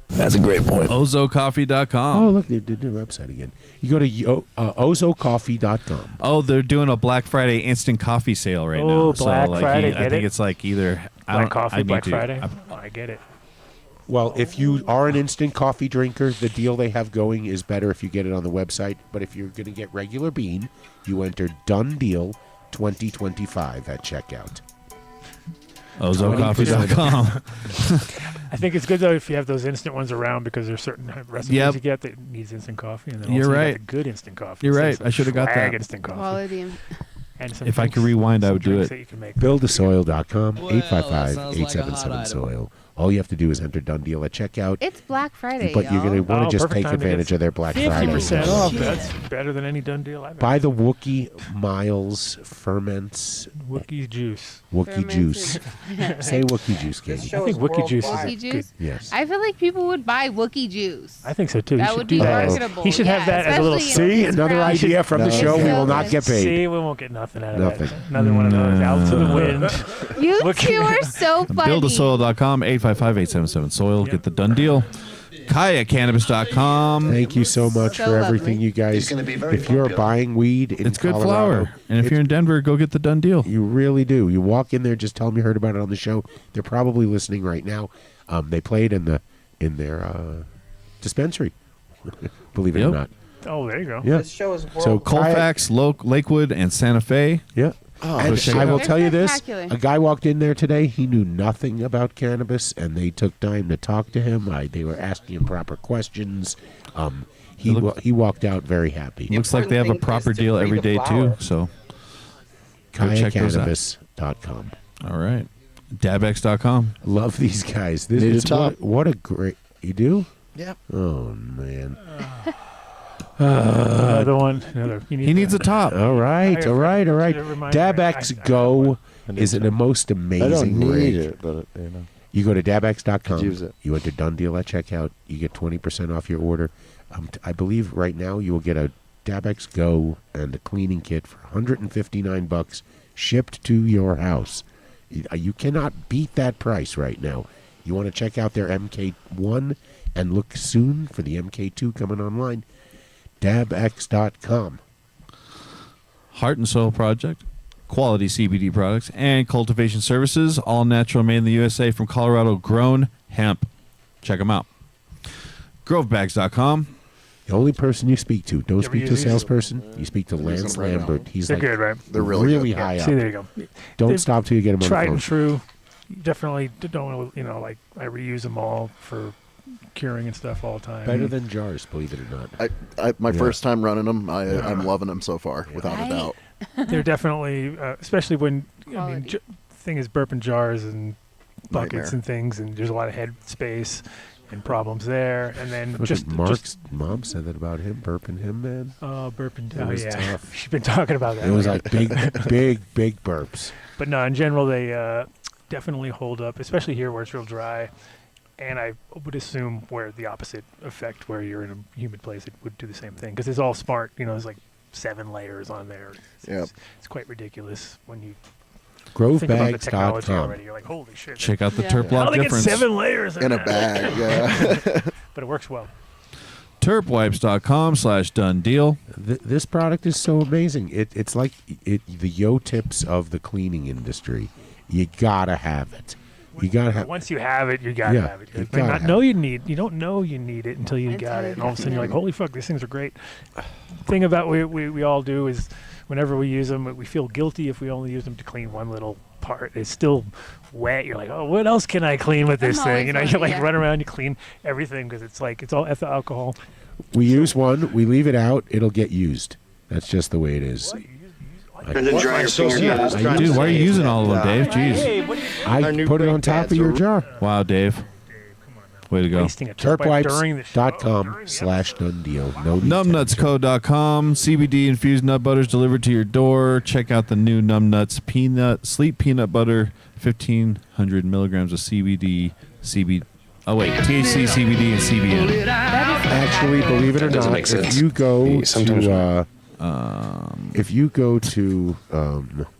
That's a great point. OzoCoffee.com. Oh, look, they did their website again. You go to ozocoffee.com. Oh, they're doing a Black Friday instant coffee sale right now. Oh, Black Friday, I get think it? it's like either Black coffee, need Black to- Friday. Oh, I get it. Well, if you are an instant coffee drinker, the deal they have going is better if you get it on the website. But if you're going to get regular bean, you enter Done Deal 2025 at checkout. OzoCoffee.com. I think it's good though if you have those instant ones around because there's certain recipes Yep. you get that needs instant coffee, and then You're also you got right. the good instant coffee. You're So right. some I should have got swag that. instant coffee. Quality. And some If I drinks- could rewind, I some would do drinks it. that you can make. BuildASoil.com, Well, that sounds like a hot 855-877-SOIL. All you have to do is enter Done Deal at checkout. It's Black Friday, But you're going to y'all. want to just perfect take time to get advantage of their Black Friday. 50% sale. off. That's better than any done deal I've ever. Buy the Wookie Miles Ferments Wookie juice. Wookie Juice. Say Wookie Juice, Katie. I think Wookie juice is Wookie a good. juice? Yes. I feel like people would buy Wookie juice. I think so too. That He should would do be that. marketable. He should have Yeah, that as a little. especially in See, this another crowd. idea from the No. show. We will So not good. get paid. See, we won't get nothing out of Nothing. that. Another one of those out to the wind. You Wookie- two are so funny. BuildASoil.com, 855-877-SOIL. Get the done deal. KayaCannabis.com. Thank you so much So for everything, lovely. you guys. It's gonna be very If you're popular. buying weed in It's good Colorado, flower. And if you're in Denver, go get the done deal. you really do. You walk in there, just tell them you heard about it on the show. They're probably listening right now. They play it in their dispensary. Believe it or Yep. not. Oh, there you go. Yeah. show is So Colfax, Lakewood, and Santa Fe. Yeah. And check it I will out. They're tell you this: spectacular. a guy walked in there today. He knew nothing about cannabis, and they took time to talk to him. They were asking him proper questions. He walked out very happy. Looks like they have a proper deal every day, too. So, go check those out. KayaCannabis.com. All right. Dabx.com. Love these guys. Need a It's top. what a great. You do? Yep. Oh man. Another one. You need He needs a top. All right. All right. All right. Never mind. I DabX Go is the most I don't amazing need rig. it, but you know. You go to dabx.com. Use it. You enter Done Deal at checkout. You get 20% off your order. I believe right now you will get a Dabex Go and a cleaning kit for $159 shipped to your house. You cannot beat that price right now. You want to check out their MK1 and look soon for the MK2 coming online. Dabex.com. Heart and Soul Project, quality CBD products, and cultivation services, all natural, made in the USA from Colorado grown hemp. Check them out. Grovebags.com. The only person you speak to, don't speak to a salesperson, you speak to Lance Lambert. He's They're like good, right? They're really good. high up. See, there you go. Don't stop till you get them on the Tried phone. and true. You definitely don't, like I reuse them all for curing and stuff all the time. Better than jars, believe it or not. My first time running them, I'm loving them so far, without a doubt. They're definitely, especially when, thing is burping jars and buckets Nightmare. and things, and there's a lot of head space and problems there. And then Mark's mom said that about him, burping him, man. Oh, burping. It was tough. She's been talking about that. It was like big burps. But no, in general, they definitely hold up, especially here where it's real dry. And I would assume where the opposite effect, where you're in a humid place, it would do the same thing. Because it's all smart. There's like 7 layers on there. It's quite ridiculous when you think about the technology already. You're like, holy shit. Check out the Terp Block How do they difference. get 7 layers in a bag? Yeah. But it works well. Terpwipes.com/done deal. This product is so amazing. It's like the yo tips of the cleaning industry. You gotta have it. You gotta have. Once you have it, you gotta have it. You don't know you need it until you got it, and all of a sudden you're like, holy fuck, these things are great. Thing about we all do is whenever we use them, we feel guilty if we only use them to clean one little part. It's still wet. You're like, oh, what else can I clean with this thing? You run around, you clean everything because it's like it's all ethyl alcohol. We use one, we leave it out, it'll get used. That's just the way it is. Dude, why are you using all of them, Dave? Jeez. I put it on top of your jar. Wow, Dave. Way to go. Terpwipes.com/done deal. Numbnutsco.com. CBD infused nut butters delivered to your door. Check out the new Numbnuts Sleep Peanut Butter. 1,500 milligrams of THC, CBD, and CBN. Actually, believe it or not, if you go to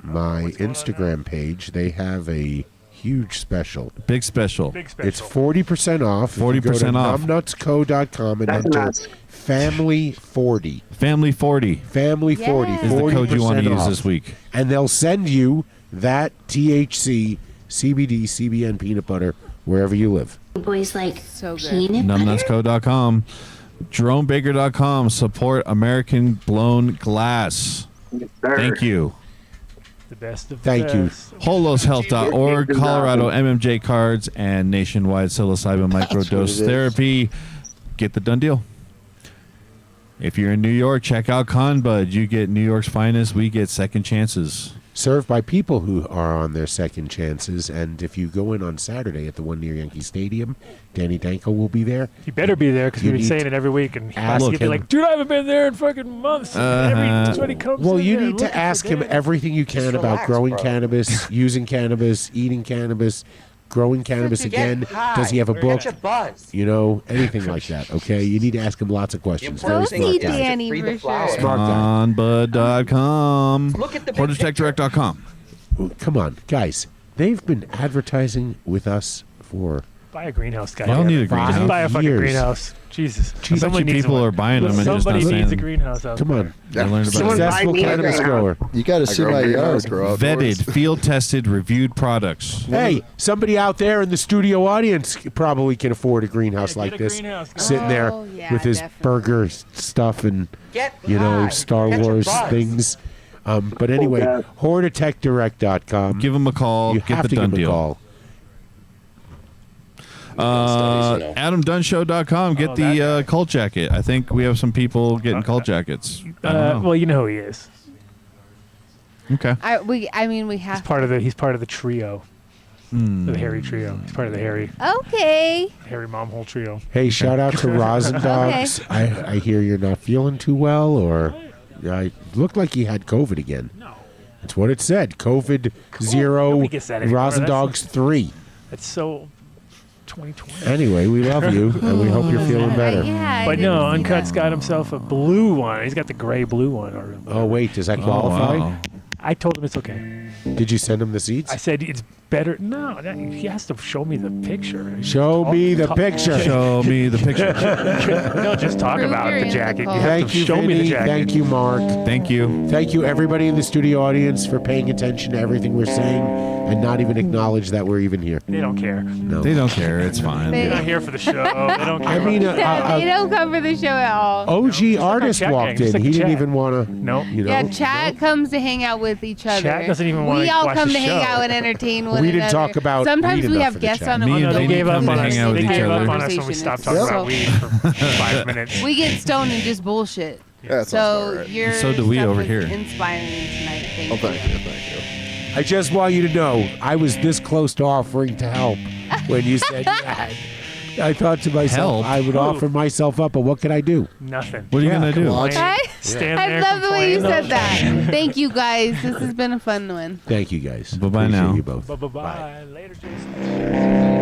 my Instagram page, they have a huge special. Big special. It's 40% off. 40% off. Numbnutsco.com and enter Family40. Family40. Family40 is the code you want to use this week. And they'll send you that THC, CBD, CBN peanut butter wherever you live. Boys like so good. peanut butter. Numbnutsco.com. JeromeBaker.com. Support American Blown Glass. Thank you. The best of Thank the you. best. HolosHealth.org, Colorado MMJ cards, and nationwide psilocybin microdose therapy. Get the done deal. If you're in New York, check out Conbud. You get New York's finest. We get second chances. Served by people who are on their second chances. And if you go in on Saturday at the one near Yankee Stadium, Danny Danko will be there. You better be there because we've been saying it every week. And he'll be like, dude, I haven't been there in fucking months. That's when he comes well, in you there need to looking ask for him Danny. everything you can about growing cannabis, using cannabis, eating cannabis, growing cannabis again. Does he have a book? Anything like that, okay? You need to ask him lots of questions. Very smart guy. Danny for sure. Smart guy. Onbud.com. HornetechDirect.com. Come on, guys. They've been advertising with us for Buy a greenhouse, guys. Y'all need a greenhouse. Just buy a fucking years. greenhouse. Jesus. I bet you people are buying them and just not Somebody needs a saying. greenhouse out Come there. on. I learned about it. Successful cannabis grower. You got to see my yard. Vetted, field-tested, reviewed products. Hey, somebody out there in the studio audience probably can afford a greenhouse like a this. greenhouse. Sitting there Oh, yeah, with his definitely. burger stuff and, Star Wars things. But anyway, HornetechDirect.com. Give them a call. You Get have the to done give them a deal. call. AdamDunnShow.com. Get the cult jacket. I think we have some people getting cult jackets. I don't know. Well, you know who he is. Okay. We have. He's part of the trio. The Harry trio. He's part of the Harry Okay. Momhole trio. Hey, shout out to Rosin Dogs. I hear you're not feeling too well, or it looked like you had COVID again. No. That's what it said. COVID 0, Nobody gets that anymore. Rosin That's- Dogs 3. It's so. 2020. Anyway, we love you, and we hope you're feeling better. Yeah, But no, Uncut's got himself a blue one. He's got the gray blue one. Oh wait, does that qualify? wow. I told him it's okay. Did you send him the seats? I said it's better. No, he has to show me the picture. Show me the picture. Show me the picture. Don't just talk Prove about you're the jacket. You in the have Thank to you, show me the Vinny. jacket. Thank you, Mark. Thank you. Thank you, everybody in the studio audience, for paying attention to everything we're saying and not even acknowledge that we're even here. They don't care. No. They don't care. It's fine. They- They're not here for the show. They don't care. I mean, they don't come for the show at all. OG artist chat walked gang, just in. like He a didn't chat. even want to. Nope. You know, Yeah, chat comes to hang out with each other. Chat doesn't even wanna We all watch come the to hang show. out and entertain one We didn't another. talk about Sometimes weed we enough have for the guests chat. on. Me and on They Vinny gave up come to on hang us. out with They each gave up other. on us when we stopped talking So- about weed for 5 minutes. We get stoned and just bullshit. Yeah, that sounds So about right. your And so do we stuff over was here. Inspiring tonight. Thank Oh, you. thank you, thank you. I just want you to know, I was this close to offering to help when you said that. I thought to myself, Help? I would offer myself up, but what could I do? Nothing. What are you going to do? Come on. I, Stand I there, love the way you complain. said that. Thank you guys. This has been a fun one. Thank you, guys. Bye-bye Appreciate now. you both. Bye. Later, Jason.